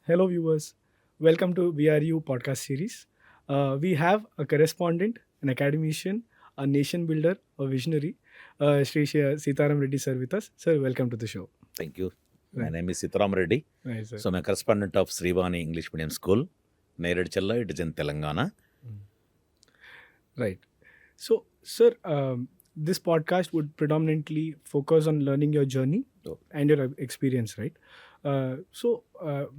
Hello, viewers. Welcome to VRU podcast series. We have a correspondent, an academician, a nation builder, a visionary, Sitaram Reddy sir with us. Sir, welcome to the show. Thank you. My Right, name is Sitaram Reddy. right, sir. So I'm a correspondent of Srivani English Medium School, Neredchalla. It is in Telangana. Right. So, sir, this podcast would predominantly focus on learning your journey Oh. and your experience, right? When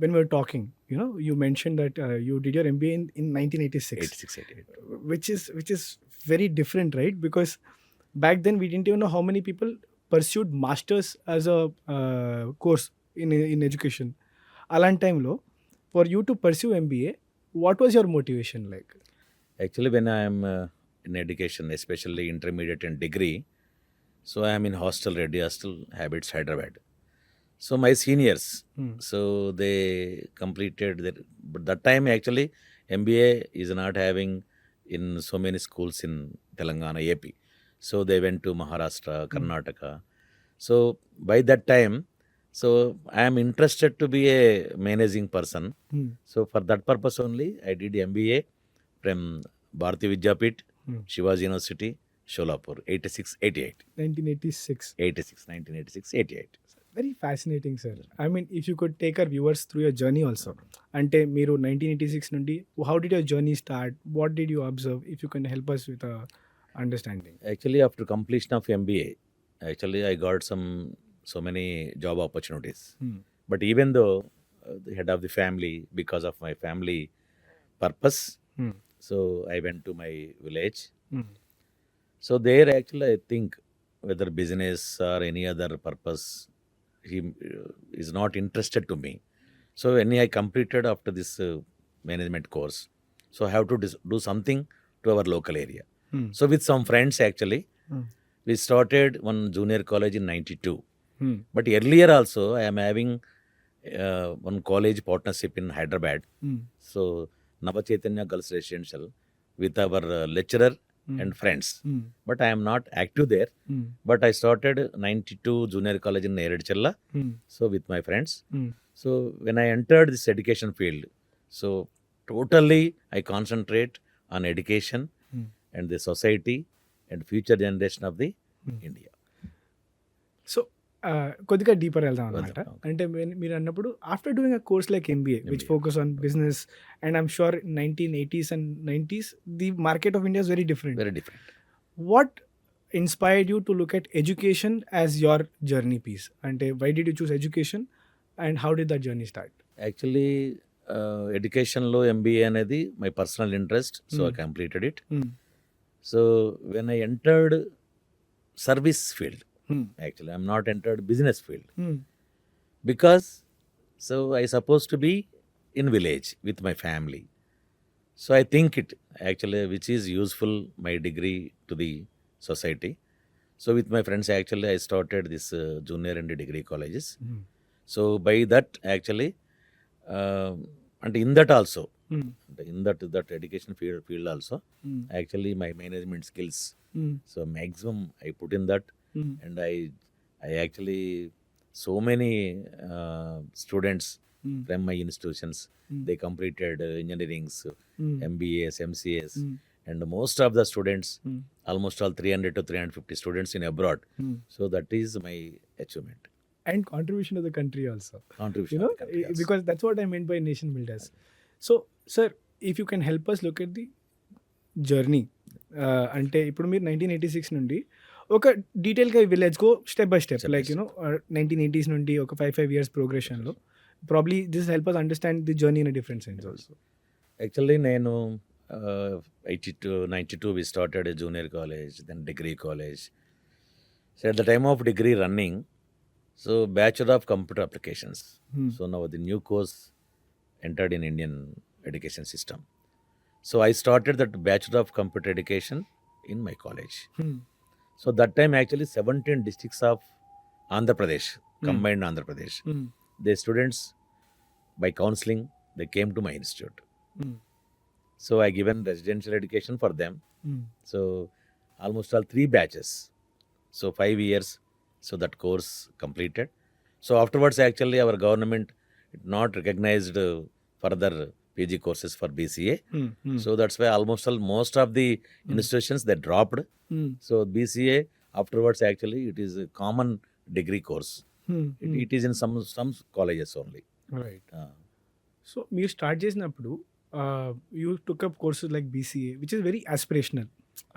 we were talking, you mentioned that you did your MBA in 1986, 86, 88. which is very different, right? Because back then we didn't even know how many people pursued masters as a course in education. Alan time low, for you to pursue MBA, what was your motivation like? Actually, when I am in education, especially intermediate and degree, so I am in hostel, Reddy Hostel, Habits, Hyderabad. So my seniors, Hmm. so they completed their, but that time actually MBA is not having in so many schools in Telangana, AP. So they went to Maharashtra, Karnataka. So by that time, so I am interested to be a managing person. Hmm. So for that purpose only, I did MBA from Bharati Vidyapit, Hmm. Shivaji University, Sholapur, 86, 88. 1986. 86, 1986, 88. Very fascinating, sir. I mean, if you could take our viewers through your journey also. అంటే మీరు 1986 నుండి how did your journey start? What did you observe? If you can help us with a understanding. Actually, after completion of MBA, actually I got so many job opportunities. Hmm. But even though the head of the family, because of my family purpose, Hmm. so I went to my village. Hmm. So there actually I think whether business or any other purpose, he is not interested to me. So when I completed after this management course, so I have to do something to our local area. Hmm. So with some friends actually, Hmm. we started one junior college in 92. Hmm. But earlier also I am having one college partnership in Hyderabad. Hmm. So Nava Chaitanya Girls Residential with our lecturer and friends. Hmm. But I am not active there. Hmm. But I started 92 junior college in Neredchalla. Hmm. So with my friends. Hmm. So when I entered this education field, so totally I concentrate on education Hmm. and the society and future generation of the India. So కొద్దిగా deeper వెళ్దాం అనమాట. వెళ్దాం, okay. అంటే మీరు అన్నప్పుడు after doing a course like MBA which MBA. Focus on business and I'm sure 1980s and 90s the market of India is very different. Very different. What inspired you to look at education as your journey piece? And why did you choose education and how did that journey start? Actually, educationలో MBA అనేది my personal interest, so I completed it. Hmm. So when I entered service field, Hmm. actually I'm not entered business field Hmm. because so I supposed to be in village with my family. So I think it actually which is useful my degree to the society. So with my friends actually I started this junior and degree colleges. Hmm. So by that actually and in that also Hmm. in that education field also Hmm. actually my management skills, Hmm. so maximum I put in that. Hmm. And I actually so many students Hmm. from my institutions, they completed engineerings, Hmm. MBAs, MCAs. Hmm. And most of the students, Hmm. almost all 300 to 350 students in abroad. Hmm. So that is my achievement, And contribution to the country also. contribution You of know, the country also. because that's what I meant by nation builders. So, sir, if you can help us look at the journey అంటే ఇప్పుడు మీరు 1986 నుండి ఒక డీటెయిల్గా విలేజ్కో step by step Step by like you know 1980s నుండి ఒక 5 years ప్రోగ్రెషన్లో probably this help us understand the journey in different sense also. Actually, నేను 82, 92 we started a junior college, then degree college. So at the time of degree running, so Bachelor of Computer Applications. So now the new course entered in Indian education system. So I started that Bachelor of Computer Education in my college. So that time actually 17 districts of Andhra Pradesh, combined Andhra Pradesh, the students by counseling, they came to my institute. So I given residential education for them. So almost all 3 batches. So 5 years, so that course completed. So afterwards actually our government not recognized further PG courses for BCA. So that's why almost most of the institutions they dropped. So BCA afterwards actually it is a common degree course. It is in some colleges only. Right. So మీరు start చేసినప్పుడు you took up courses like BCA which is very aspirational.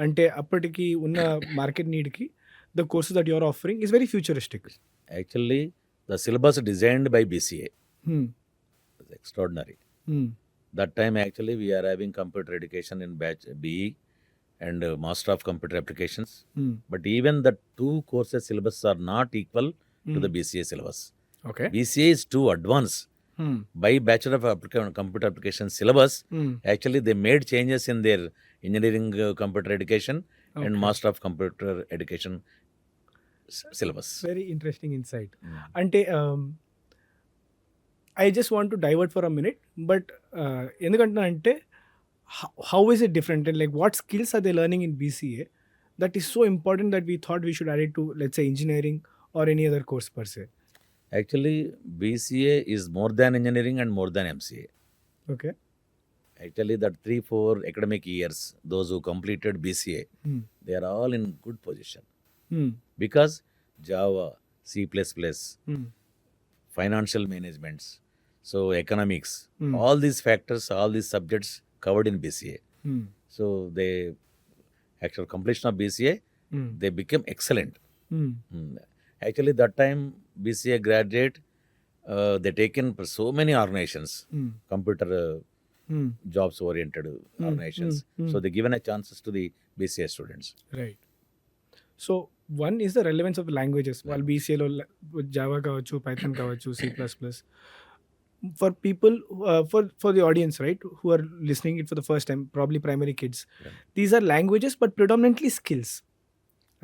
అంటే అప్పటికి ఉన్న market నీడ్కి the courses that your offering is very futuristic. Actually, the syllabus designed by BCA is extraordinary. That time actually we are having computer education in batch BE and Master of Computer Applications. But even the two courses syllabus are not equal to the BCA syllabus. Okay. BCA is too advanced. By Bachelor of Computer Application syllabus, actually they made changes in their engineering computer education and Master of Computer Education syllabus. Very interesting insight. అంటే I just want to divert for a minute, but ఎందుకంటున్నా అంటే how is it different and like what skills are they learning in BCA that is so important that we thought we should add it to let's say engineering or any other course per se. Actually, BCA is more than engineering and more than MCA. Okay. Actually, that 3-4 academic years, those who completed BCA, they are all in good position because Java, C++, financial managements, so economics, all these factors, all these subjects covered in BCA. So they, after completion of BCA, they became excellent. Actually, that time BCA graduate, they taken for so many organizations, computer jobs oriented organizations. So they given a chances to the BCA students. Right. So one is the relevance of languages. వాళ్ళు బీసీఏలో Java కావచ్చు, Python కావచ్చు, C++. For people for the audience right who are listening it for the first time, probably primary kids, these are languages but predominantly skills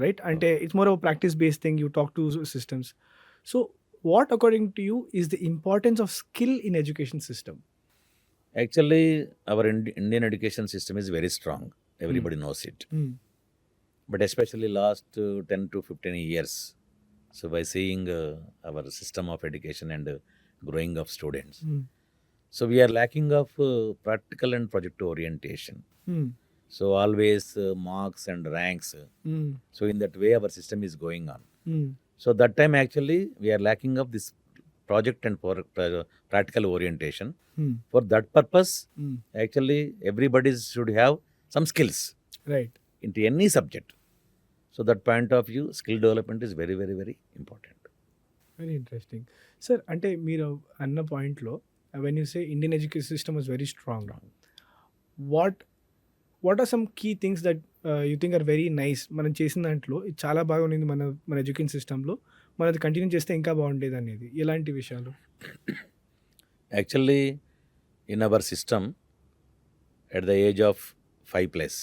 right. అంటే it's more of practice based thing, you talk to systems. So what according to you is the importance of skill in education system? Actually, our Indian education system is very strong. Everybody knows it. But especially last 10 to 15 years, so by seeing our system of education and growing of students, so we are lacking of practical and project orientation. So always marks and ranks. So in that way our system is going on. So that time actually we are lacking of this project and practical orientation. For that purpose, actually everybody should have some skills right. into any subject. So that point of view, skill development is very, very, very important. Very interesting. Sir అంటే మీరు అన్న పాయింట్లో when you say Indian education system was very strong, what are some key things that you think are very nice? మనం చేసిన దాంట్లో ఇది చాలా బాగా ఉన్నింది మన ఎడ్యుకేషన్ సిస్టంలో, మనది కంటిన్యూ చేస్తే ఇంకా బాగుండేది అనేది ఎలాంటి విషయాలు? Actually, in our system, at the age of 5+,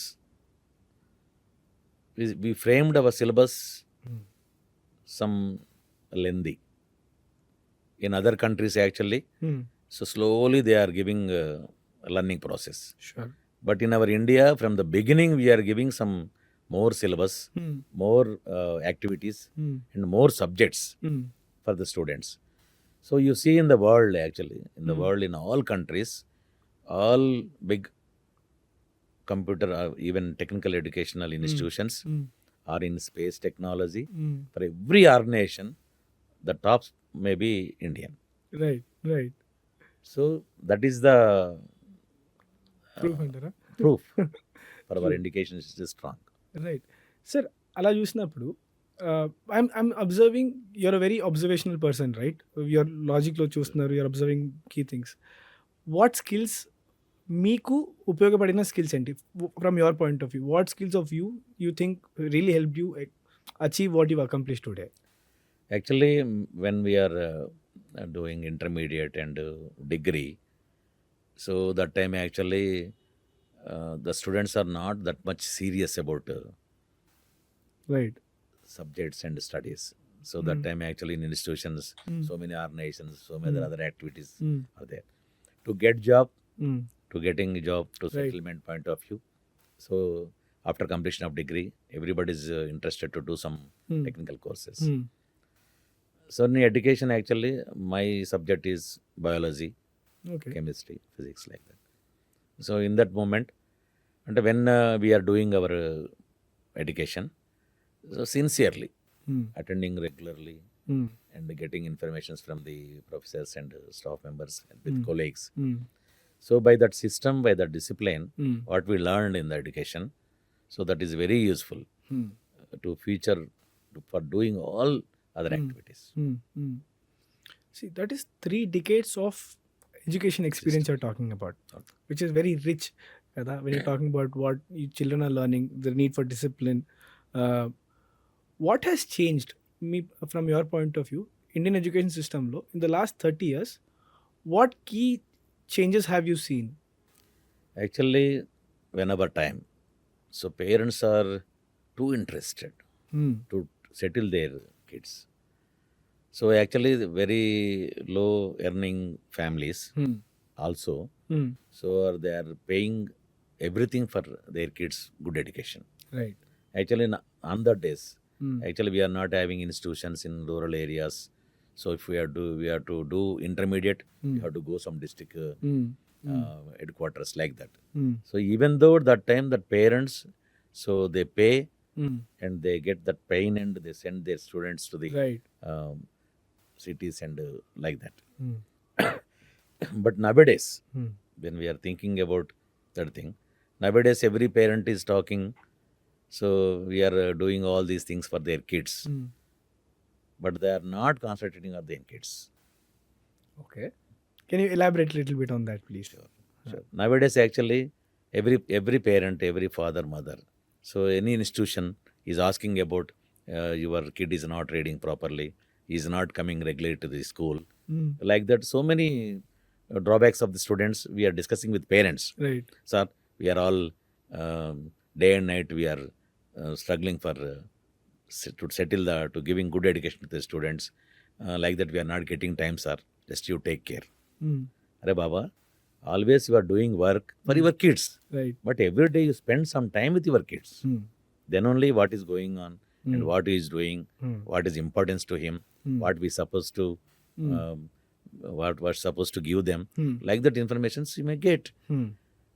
we framed our syllabus some lengthy. In other countries actually, so slowly they are giving learning process. Sure. But in our India, from the beginning, we are giving some more syllabus, more activities, and more subjects for the students. So you see in the world, actually, in the world, in all countries, all big computer or even technical educational institutions are in space technology. For every organization, the top may be Indian. Right. Right. So that is the proof అంటారా? proof for our indication is strong. Right. Sir అలా చూసినప్పుడు I'm observing you're a very observational person right. You're లాజిక్లో చూస్తున్నారు, you're observing key things. What skills మీకు ఉపయోగపడిన skills ఏంటి from your point of view? What skills of you think really help you achieve what you accomplish today? Actually, when we are doing intermediate and degree, so that time actually the students are not that much serious about right. subjects and studies. So that time actually in institutions, so many organizations, so many other activities are there. To get job, to getting job, to settlement point of view. So after completion of degree, everybody is interested to do some technical courses. So in education, actually, my subject is biology, okay. chemistry, physics, like that. So in that moment, and when we are doing our education, so sincerely, హ్మ్. attending regularly హ్మ్. and getting informations from the professors and staff members and with Hmm. colleagues. హ్మ్. So by that system, by that discipline, హ్మ్. what we learned in the education, so that is very useful హ్మ్. to future for doing all other Hmm. activities. హ్మ్. హ్మ్. See, that is 3 decades of education experience you're talking about, Okay. which is very rich. Kada? When you're talking about what children are learning, the need for discipline. Uh, what has changed from your point of view, Indian education system lo, in the last 30 years? What key changes have you seen? Actually, whenever time, so parents are too interested Hmm. to settle their kids. So actually, the very low earning families Hmm. also, Hmm. so they are paying everything for their kids good education. Right. Actually, on the days, Hmm. actually we are not having institutions in rural areas. So if we have to do intermediate, we Hmm. have to go some district Hmm. Hmm. headquarters, like that. Hmm. So even though that time that parents, so they pay Hmm. and they get that pain and they send their students to the Right. um, cities and like that. Hmm. But nowadays, Hmm. when we are thinking about that thing, nowadays every parent is talking. So we are doing all these things for their kids, Hmm. but they are not concentrating on their kids. Okay. Can you elaborate a little bit on that, please? Sure, sure. Nowadays, actually, every parent, every father, mother, so any institution is asking about your kid is not reading properly, he is not coming regularly to the school, Hmm. like that. So many drawbacks of the students we are discussing with parents. Right. Sir, we are all day and night we are struggling for to settle the to giving good education to the students. Like that, we are not getting time, sir. Just you take care. Hmm. Arey Baba, always you are doing work for your kids, Right. but every day you spend some time with your kids. Hmm. Then only what is going on and Hmm. what he is doing, Hmm. what is importance to him, Hmm. what we supposed to, Hmm. what was supposed to give them. Hmm. Like that information you may get. Hmm.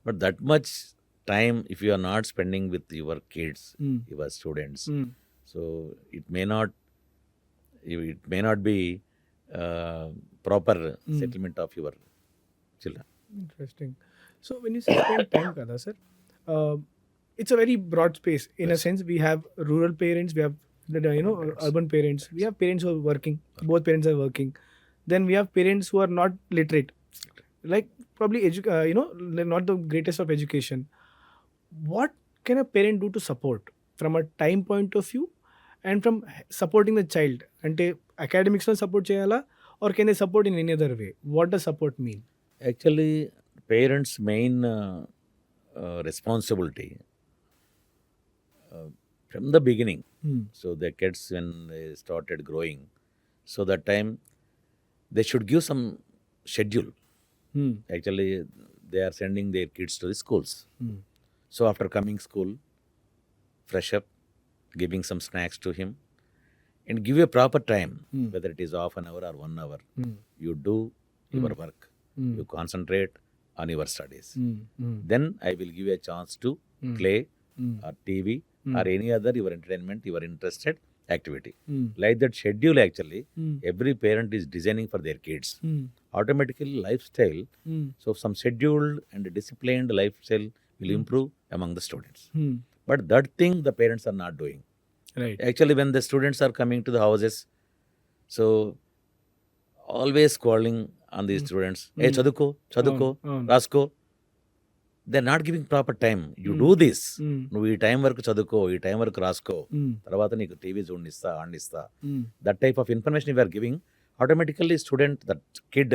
But that much time, if you are not spending with your kids, Hmm. your students, Hmm. so it may not be uh, proper Hmm. settlement of your children. Interesting. So when you say spend time, kada sir, uh, it's a very broad space. In a Yes. sense, we have rural parents, we have Parents. urban parents. We have parents who are working. Both parents are working. Then we have parents who are not literate, like probably they're not the greatest of education. What can a parent do to support from a time point of view and from supporting the child? అంటే academics లో support చేయాలా, or can they support in any other way? What does support mean? Actually, parents' main responsibility from the beginning. Hmm. So the kids when they started growing, so that time they should give some schedule. Hmm. Actually, they are sending their kids to the schools. Hmm. So after coming school, fresh up, giving some snacks to him, and give a proper time, Hmm. whether it is half an hour or 1 hour. Hmm. You do your Hmm. work. Hmm. You concentrate on your studies. Hmm. Hmm. Then I will give you a chance to Hmm. play Hmm. or TV Hmm. or any other your entertainment, your interested activity. Hmm. Like that schedule, actually, Hmm. every parent is designing for their kids. Hmm. Automatically, lifestyle, Hmm. so some scheduled and disciplined lifestyle will improve among the students. Hmm. But that thing the parents are not doing. Right. Actually, when the students are coming to the houses, so always calling on these students, hey, chaduko, chaduko, అవును. rasko. They're not giving proper time. You do this. Hmm. నువ్వు ఈ time వరకు చదువుకో, ఈ time వరకు రాసుకో, Hmm. తర్వాత నీకు TV చూడనిస్తా, ఆడిస్తా. Hmm. That type of information you are giving, automatically student, that kid,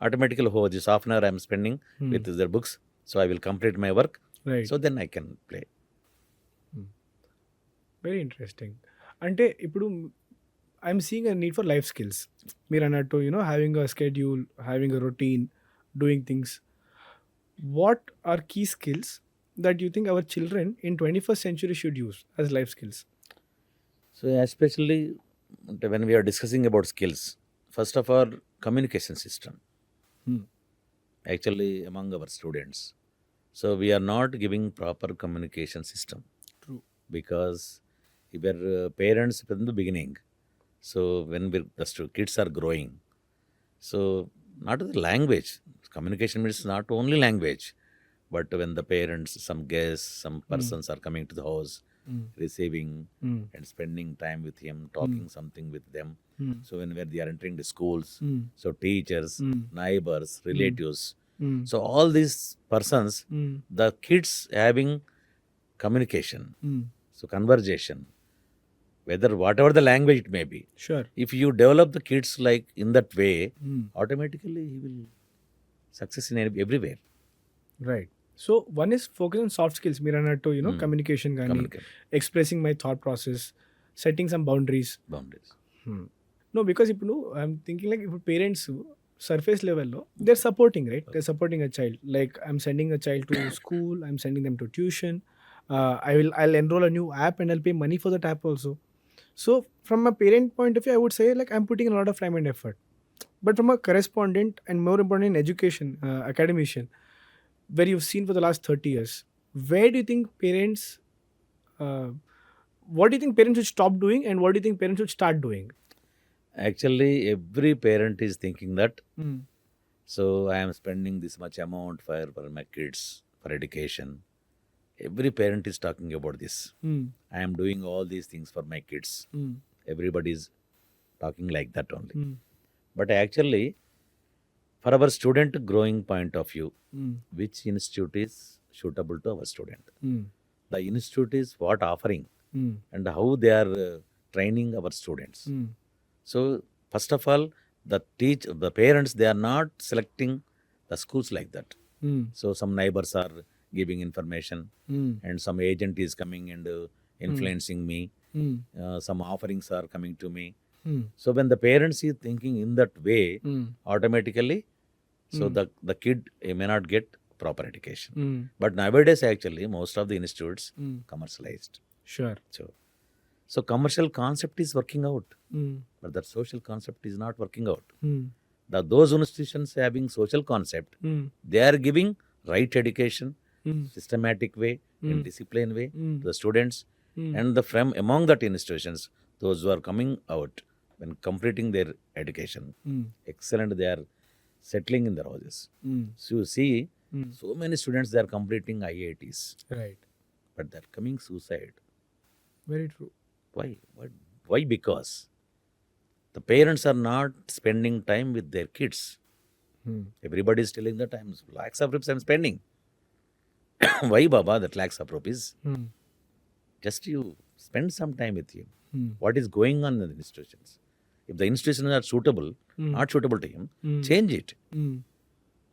automatically, oh, this half an hour I'm spending with their books, so I will complete my work, Right. so then I can play. Very interesting. అంటే ఇప్పుడు I'm seeing a need for life skills. మీరు అన్నట్టు having a schedule, having a routine, doing things. What are key skills that you think our children in 21st century should use as life skills? So especially when we are discussing about skills, first of all, communication system Hmm. actually among our students. So we are not giving proper communication system True. because our parents from the beginning. So when kids are growing, so not the language. Communication means not only language, but when the parents, some guests, some persons are coming to the house, Hmm. receiving Hmm. and spending time with him, talking something with them. Hmm. So when they are entering the schools, Hmm. so teachers, Hmm. neighbors, relatives, Hmm. so all these persons, Hmm. the kids having communication, Hmm. so conversation, whether whatever the language it may be. Sure. If you develop the kids like in that way, Hmm. automatically he will success in everywhere. Right. So one is focus on soft skills. మీరు అన్నట్టు Hmm. communication కానీ Communicate expressing my thought process, setting some boundaries. boundaries. No, because ఇప్పుడు I'm thinking like ఇప్పుడు parents surface లెవెల్లో they're supporting, right? They're supporting a child. Like I'm sending a child to school, I'm sending them to tuition. I'll enroll a new app and I'll pay money for that app also. So from a parent point of view, I would say like I'm putting a lot of time and effort. But from a correspondent and more important in education, academician, where you've seen for the last 30 years, where do you think parents, what do you think parents should stop doing and what do you think parents should start doing? Actually, every parent is thinking that, Mm. so I am spending this much amount for my kids for education. Every parent is talking about this. Mm. I am doing all these things for my kids. Mm. Everybody is talking like that only. Mm. But actually, for our student growing point of view, Mm. which institute is suitable to our student? Mm. The institute is what offering Mm. and how they are training our students. Mm. So first of all, the parents, they are not selecting the schools like that. Mm. So some neighbors are giving information, Mm. and some agent is coming and influencing me. Mm. Some offerings are coming to me. Mm. So when the parents is thinking in that way, Mm. automatically, so the kid may not get proper education. Mm. But nowadays, actually, most of the institutes Mm. commercialized. Sure. So commercial concept is working out, Mm. but that social concept is not working out. Mm. Those institutions having social concept, Mm. they are giving right education, Mm. systematic way, Mm. and disciplined way Mm. to the students. Mm. And from among that institutions, those who are coming out when completing their education, Mm. excellent, they are settling in their houses. Mm. So you see, Mm. so many students, they are completing IITs, Right. but they are coming suicide. Very true. Why? Why? Because the parents are not spending time with their kids. Mm. Everybody is telling that I'm lakhs of rupees I'm spending. Why, Baba, that lakhs of rupees? Mm. Just you spend some time with him. Mm. What is going on in the institutions? If the institutions are suitable, Mm. not suitable to him, Mm. change it. Mm.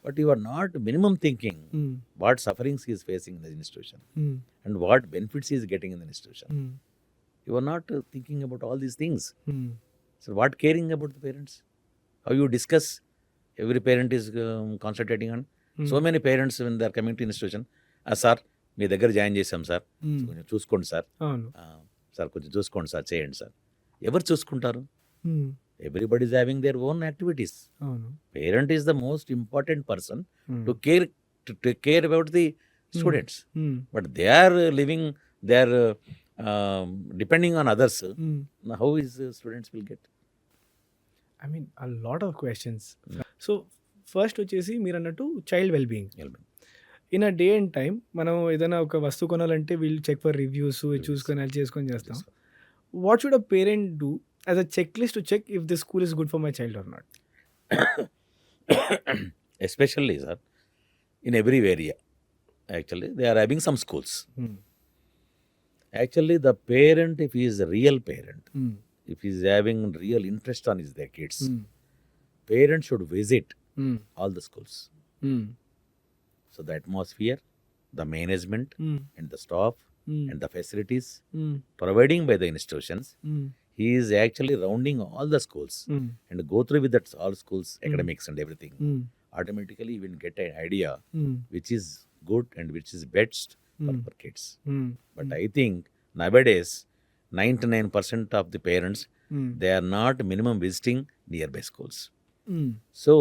But you are not minimum thinking Mm. what sufferings he is facing in the institution Mm. and what benefits he is getting in the institution. Mm. You are not thinking about all these things. Mm. So what caring about the parents? How you discuss? Every parent is concentrating on. So many parents when they are coming to institution, sir మీ దగ్గర join చేసాం sir, Mm. కొంచెం చూసుకోండి sir, అవును. Sir కొంచెం చూసుకోండి sir, చేయండి sir. ఎవరు చూసుకుంటారు? Mm. Everybody is having their own activities. అవును. Parent is the most important person Mm. to take care about the students. Mm. But they are living, they are depending on others. Mm. Now how is students will get? I mean, a lot of questions. So first వచ్చేసి మీరు అన్నట్టు child well being. In a day and time మనం ఏదైనా ఒక వస్తువు కొనాలంటే వీళ్ళు check for reviews చూసుకొని అది చేసుకొని చేస్తాం. What should a parent do as a check list to check if the school is good for my child or not? Especially, sir, in every area, actually, they are having some schools. Actually, the parent, if he is a real parent, if he is having real interest on their kids, parents should visit all the schools. So the atmosphere, the management, and the staff, and the facilities providing by the institutions, he is actually rounding all the schools and go through with that all schools, academics and everything. Automatically, you will get an idea which is good and which is best for kids. But I think nowadays, 99% of the parents, They are not minimum visiting nearby schools. Mm. So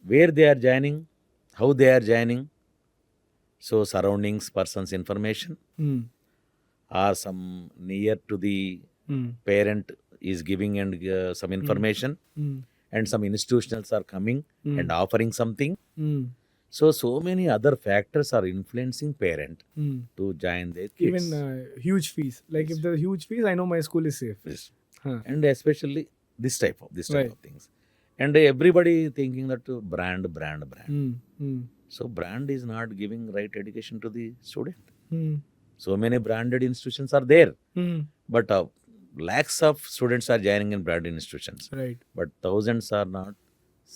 where they are joining, how they are joining, so surroundings, persons information, Mm. or some near to the Mm. parent is giving and some information, Mm. and some institutions are coming and offering something. Mm. So many other factors are influencing parent Mm. to join their kids. Even huge fees. Like if there's huge fees, I know my school is safe. Yes. Huh. And especially this type Right. of things. And everybody thinking that brand. Mm. Mm. So brand is not giving right education to the student. Mm. So many branded institutions are there, Mm. but lakhs of students are joining in branded institutions, Right. but thousands are not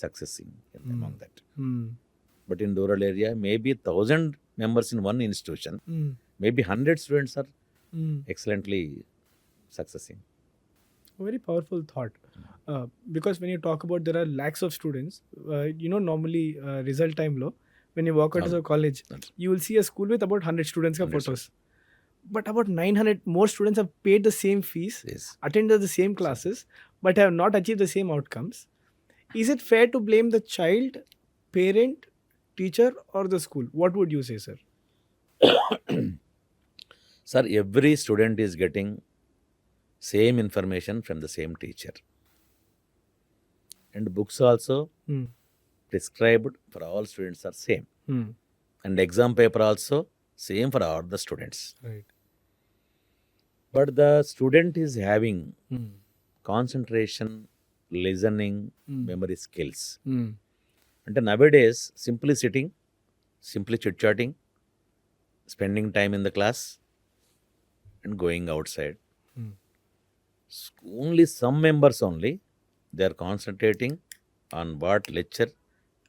successing among that. Mm. But in rural area, maybe 1,000 members in one institution, Mm. maybe 100 students are Mm. excellently successing. Very powerful thought. Because when you talk about there are lakhs of students, normally result time low. When you walk out of a college, That's- you will see a school with about 100 students ka 100 photos. But about 900 more students have paid the same fees, Yes. attended the same classes, but have not achieved the same outcomes. Is it fair to blame the child, parent, teacher, or the school? What would you say, sir? Sir, every student is getting same information from the same teacher. And books also Hmm. prescribed for all students are same. Hmm. And exam paper also same for all the students. Right. But the student is having Hmm. concentration, listening, Hmm. memory skills. Hmm. అంటే nowadays simply sitting, simply chit-chatting, spending time in the class and going outside. Hmm. Only some members only, they are concentrating on what lecture,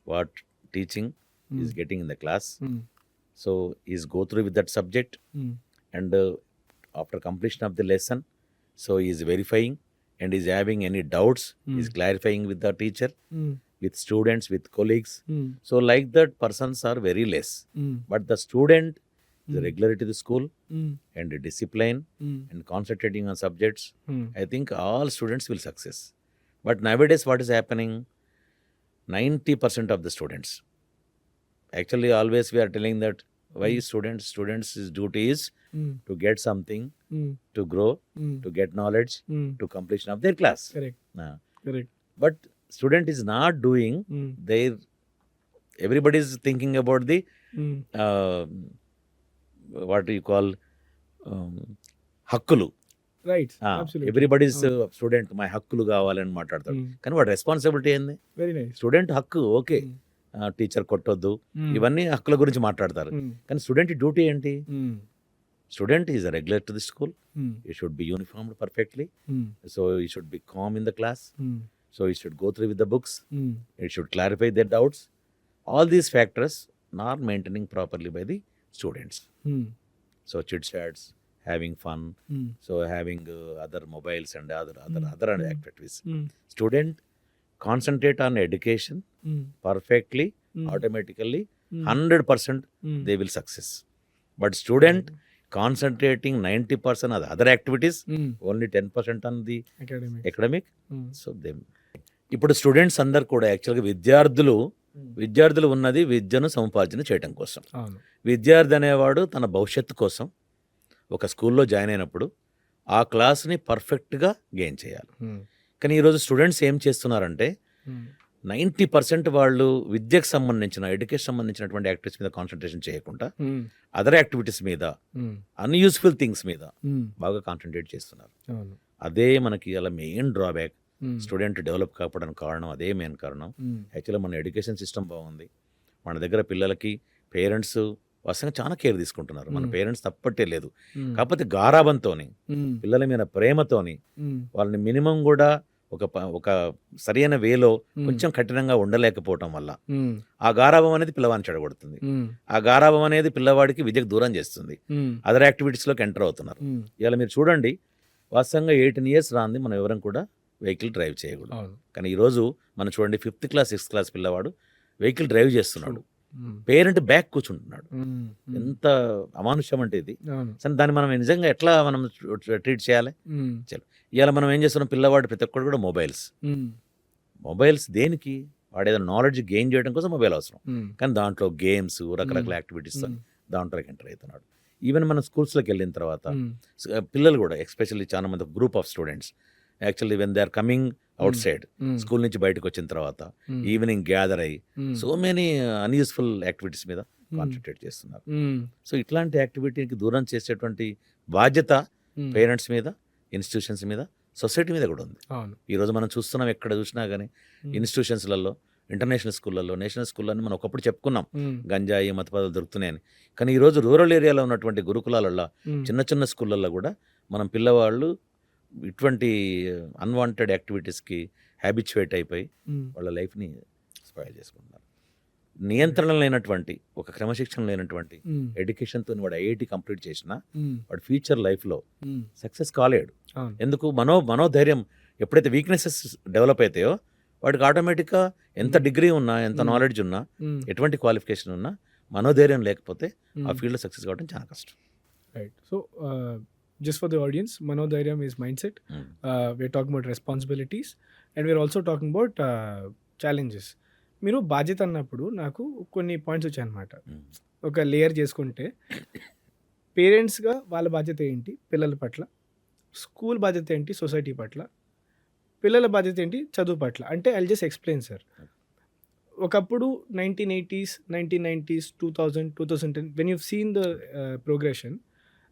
what teaching is getting in the class. Hmm. So he's go through with that subject, Hmm. and after completion of the lesson, so he is verifying and is having any doubts, is clarifying with the teacher, Hmm. with students, with colleagues. Hmm. So like that persons are very less. Hmm. But the student is regular to the school Hmm. and discipline Hmm. and concentrating on subjects. Hmm. I think all students will success. But nowadays what is happening? 90% of the students. Actually always we are telling that why students' duty is Hmm. to get something, Hmm. to grow, Hmm. to get knowledge, Hmm. to completion of their class. Correct. Correct. But student is not doing Hmm. their, everybody is thinking about the Hmm. what do you call హక్కులు. Right. Absolutely. Everybody student my హక్కులు కావాలని మాట్లాడతాడు. Hmm. కానీ వాడు responsibility ఏంది? Very nice. Student హక్కు okay, Hmm. Teacher కొట్టొద్దు, Hmm. ఇవన్నీ హక్కుల గురించి మాట్లాడతారు. Hmm. కానీ స్టూడెంట్ డ్యూటీ ఏంటి? Hmm. Student is regular to the school, Hmm. He should be uniformed perfectly, Hmm. So he should be calm in the class, Hmm. So he should go through with the books, Hmm. it should clarify their doubts. All these factors not maintaining properly by the students. Hmm. So chit chats, having fun, Hmm. so having other mobiles and other activities. Hmm. Student concentrate on education Hmm. perfectly, Hmm. automatically, Hmm. 100% Hmm. they will success. But student concentrating 90% on the other activities, Hmm. only 10% on the Academic. academic. Hmm. So ఇప్పుడు students అందరు కూడా యాక్చువల్గా విద్యార్థులు ఉన్నది విద్యను సముపార్జన చేయడం కోసం. అవును. విద్యార్థి అనేవాడు తన భవిష్యత్తు కోసం ఒక స్కూల్లో జాయిన్ అయినప్పుడు ఆ క్లాస్ని పర్ఫెక్ట్గా గెయిన్ చేయాలి. Hmm. కానీ ఈరోజు స్టూడెంట్స్ ఏం చేస్తున్నారంటే Hmm. 90% వాళ్ళు విద్యకు సంబంధించిన ఎడ్యుకేషన్ సంబంధించినటువంటి యాక్టివిటీస్ మీద కాన్సన్ట్రేషన్ చేయకుండా Hmm. అదర్ యాక్టివిటీస్ మీద, Hmm. అన్యూస్ఫుల్ థింగ్స్ మీద Hmm. బాగా కాన్సన్ట్రేట్ చేస్తున్నారు. అవును. అదే మనకి అలా main drawback. Hmm. Student develop కావడానికి కారణం అదే మెయిన్ కారణం. Hmm. యాక్చువల్గా మన ఎడ్యుకేషన్ సిస్టమ్ బాగుంది, మన దగ్గర పిల్లలకి పేరెంట్స్ వాస్తవంగా చాలా కేర్ తీసుకుంటున్నారు. మన పేరెంట్స్ తప్పట్టే లేదు. Hmm. కాకపోతే గారాబంతోని, Hmm. పిల్లల మీద ప్రేమతోని Hmm. వాళ్ళని మినిమం కూడా ఒక సరైన వేలో Hmm. కొంచెం కఠినంగా ఉండలేకపోవటం వల్ల Hmm. ఆ గారాబం అనేది పిల్లవాడిని చెడగొడుతుంది. Hmm. ఆ గారాబం అనేది పిల్లవాడికి విద్యకు దూరం చేస్తుంది. Hmm. అదర్ యాక్టివిటీస్లోకి ఎంటర్ అవుతున్నారు. Hmm. ఇవాళ మీరు చూడండి, వాస్తవంగా 18 years రాంది మనం ఎవరం కూడా వెహికల్ డ్రైవ్ చేయకూడదు. అవును. కానీ ఈరోజు మనం చూడండి 5th class 6th class పిల్లవాడు వెహికల్ డ్రైవ్ చేస్తున్నాడు. Hmm. పేరెంట్ బ్యాక్ కూర్చుంటున్నాడు. ఎంత అమానుష్యం అంటే ఇది. అవును. సరే దాన్ని మనం నిజంగా ఎట్లా మనం ట్రీట్ చేయాలి? ఇవాళ మనం ఏం చేస్తున్నాం, పిల్లవాడు ప్రతి ఒక్కడు కూడా మొబైల్స్ దేనికి? వాడు ఏదైనా నాలెడ్జ్ గెయిన్ చేయడం కోసం మొబైల్ అవసరం. కానీ దాంట్లో గేమ్స్, రకరకాల యాక్టివిటీస్ దాంట్లోకి ఎంటర్ అవుతున్నాడు. ఈవెన్ మనం స్కూల్స్లోకి వెళ్ళిన తర్వాత పిల్లలు కూడా ఎస్పెషల్లీ చాలా మంది group of students actually when they are coming outside, school నుంచి బయటకు వచ్చిన తర్వాత ఈవినింగ్ గ్యాదర్ అయ్యి సో మెనీ అన్యూస్ఫుల్ యాక్టివిటీస్ మీద కాన్సన్ట్రేట్ చేస్తున్నారు. సో ఇట్లాంటి యాక్టివిటీకి దూరం చేసేటువంటి బాధ్యత పేరెంట్స్ మీద, ఇన్స్టిట్యూషన్స్ మీద, సొసైటీ మీద కూడా ఉంది. ఈరోజు మనం చూస్తున్నాం, ఎక్కడ చూసినా కానీ ఇన్స్టిట్యూషన్స్లలో, ఇంటర్నేషనల్ స్కూళ్ళల్లో, నేషనల్ స్కూళ్ళని మనం ఒకప్పుడు చెప్పుకున్నాం గంజాయి మతపదాలు దొరుకుతున్నాయని. కానీ ఈరోజు రూరల్ ఏరియాలో ఉన్నటువంటి గురుకులాలలో, చిన్న చిన్న స్కూళ్ళల్లో కూడా మనం పిల్లవాళ్ళు ఇటువంటి అన్వాంటెడ్ యాక్టివిటీస్కి హ్యాబిచ్యువేట్ అయిపోయి వాళ్ళ లైఫ్ని స్పాయిల్ చేసుకుంటున్నారు. నియంత్రణ లేనటువంటి, ఒక క్రమశిక్షణ లేనటువంటి ఎడ్యుకేషన్తో వాడు ఐఐటి కంప్లీట్ చేసినా వాడు ఫ్యూచర్ లైఫ్లో సక్సెస్ కాలేడు. ఎందుకు? మనోధైర్యం ఎప్పుడైతే వీక్నెసెస్ డెవలప్ అవుతాయో వాడికి ఆటోమేటిక్గా ఎంత డిగ్రీ ఉన్నా, ఎంత నాలెడ్జ్ ఉన్నా, ఎటువంటి క్వాలిఫికేషన్ ఉన్నా, మనోధైర్యం లేకపోతే ఆ ఫీల్డ్లో సక్సెస్ కావడం చాలా కష్టం. Right. So just for the audience, manodhairyam is mindset. We're talking about responsibilities and we're also talking about challenges. మీరు బాధ్యత అన్నప్పుడు నాకు కొన్ని పాయింట్స్ వచ్చాయన్నమాట. ఒక లేయర్ చేసుకుంటే పేరెంట్స్గా వాళ్ళ బాధ్యత ఏంటి పిల్లల పట్ల, స్కూల్ బాధ్యత ఏంటి సొసైటీ పట్ల, పిల్లల బాధ్యత ఏంటి చదువు పట్ల. అంటే ఐల్ జస్ట్ ఎక్స్ప్లెయిన్ సార్. ఒకప్పుడు 1980s, 1990s, 2000, 2010 when you've seen the progression,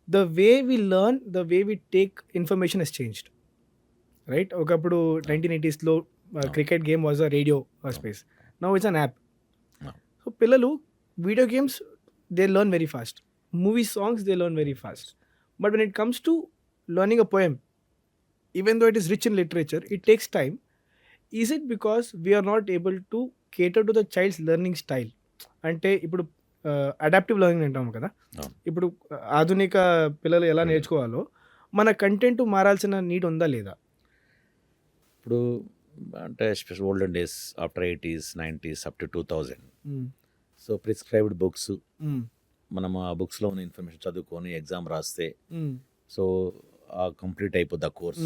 the way we learn, the way we take information has changed, right? ఒకప్పుడు 1980sలో cricket game was a radio space. Now it's an app. So పిల్లలు video games they learn very fast, movie songs they learn very fast. But when it comes to learning a poem, even though it is rich in literature, it takes time. Is it because we are not able to cater to the child's learning style? అంటే ఇప్పుడు adaptive learning అంటాం కదా, ఇప్పుడు ఆధునిక పిల్లలు ఎలా నేర్చుకోవాలో మన content మారాల్సిన need ఉందా లేదా? ఇప్పుడు అంటే olden days after 80s, 90s up to 2000, so prescribed books, మనం ఆ బుక్స్లో ఉన్న ఇన్ఫర్మేషన్ చదువుకొని ఎగ్జామ్ రాస్తే సో కంప్లీట్ అయిపోద్ది ఆ కోర్స్.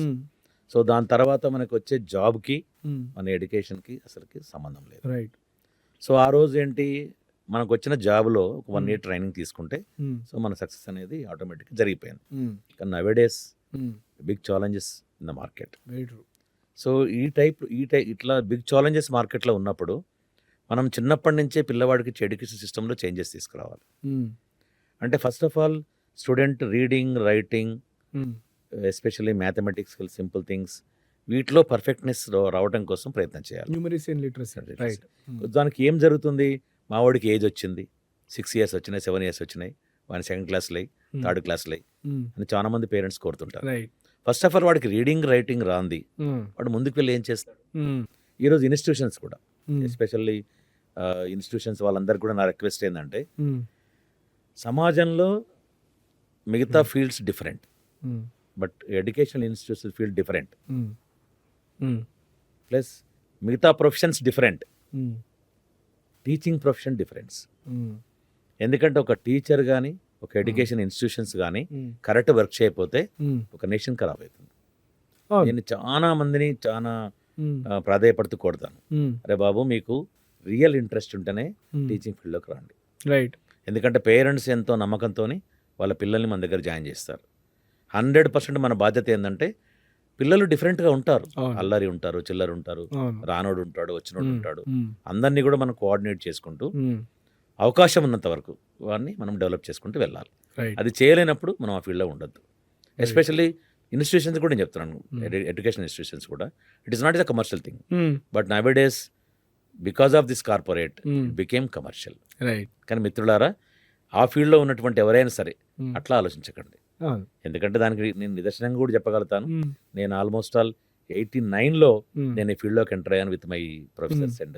సో దాని తర్వాత మనకు వచ్చే జాబ్కి, మన ఎడ్యుకేషన్కి అసలుకి సంబంధం లేదు. రైట్. సో ఆ రోజు ఏంటి, మనకు వచ్చిన జాబ్లో ఒక 1 year ట్రైనింగ్ తీసుకుంటే సో మన సక్సెస్ అనేది ఆటోమేటిక్గా జరిగిపోయింది. కానీ nowadays big challenges in the market. So ఇట్లా బిగ్ ఛాలెంజెస్ మార్కెట్లో ఉన్నప్పుడు మనం చిన్నప్పటి నుంచే పిల్లవాడికి ఎడ్యుకేషన్ సిస్టంలో చేంజెస్ తీసుకురావాలి. అంటే first of all student reading, writing, especially mathematics, simple things, వీటిలో పర్ఫెక్ట్నెస్ రావడం కోసం ప్రయత్నం చేయాలి. Numeracy and literacy. రైట్. దానికి ఏం జరుగుతుంది, మా వాడికి ఏజ్ వచ్చింది, 6 years వచ్చినాయి, 7 years వచ్చినాయి, వాడిని 2nd classలో, 3rd classలో అని చాలా మంది పేరెంట్స్ కోరుతుంటారు. ఫస్ట్ ఆఫ్ ఆల్ వాడికి రీడింగ్, రైటింగ్ రాంది, వాడు ముందుకు వెళ్ళి ఏం చేస్తాడు? ఈరోజు ఇన్స్టిట్యూషన్స్ కూడా, ఎస్పెషల్లీ ఇన్స్టిట్యూషన్స్ వాళ్ళందరికీ కూడా నా రిక్వెస్ట్ ఏంటంటే, సమాజంలో మిగతా fields different, but educational institution field different, plus మిగతా professions different, teaching profession difference. ఎందుకంటే ఒక టీచర్ కానీ, ఒక ఎడ్యుకేషన్ ఇన్స్టిట్యూషన్స్ కానీ కరెక్ట్ వర్క్ చేయకపోతే ఒక నేషన్ ఖరాబ్ అవుతుంది. నేను చాలా మందిని చాలా ప్రాధాయపడుతూ కొడతాను, అరే బాబు మీకు రియల్ ఇంట్రెస్ట్ ఉంటేనే టీచింగ్ ఫీల్డ్లోకి రండి. రైట్. ఎందుకంటే పేరెంట్స్ ఎంతో నమ్మకంతో వాళ్ళ పిల్లల్ని మన దగ్గర జాయిన్ చేస్తారు. 100% మన బాధ్యత ఏంటంటే, పిల్లలు డిఫరెంట్గా ఉంటారు, అల్లరి ఉంటారు, చిల్లరు ఉంటారు, రానోడు ఉంటాడు, వచ్చినోడు ఉంటాడు, అందరినీ కూడా మనం కోఆర్డినేట్ చేసుకుంటూ అవకాశం ఉన్నంత వరకు వాడిని మనం డెవలప్ చేసుకుంటూ వెళ్ళాలి. అది చేయలేనప్పుడు మనం ఆ ఫీల్డ్లో ఉండొద్దు. ఎస్పెషల్లీ ఇన్స్టిట్యూషన్స్ కూడా నేను చెప్తున్నాను, ఎడ్యుకేషన్ ఇన్స్టిట్యూషన్స్ కూడా, it is not is a commercial thing, but now days because of this corporate it became commercial. కానీ మిత్రులారా, ఆ ఫీల్డ్లో ఉన్నటువంటి ఎవరైనా సరే అట్లా ఆలోచించకండి. ఎందుకంటే దానికి నేను నిదర్శనంగా కూడా చెప్పగలుగుతాను. నేను ఆల్మోస్ట్ ఆల్ 89లో నేను ఈ ఫీల్డ్లోకి ఎంటర్ అయ్యాను with my professors and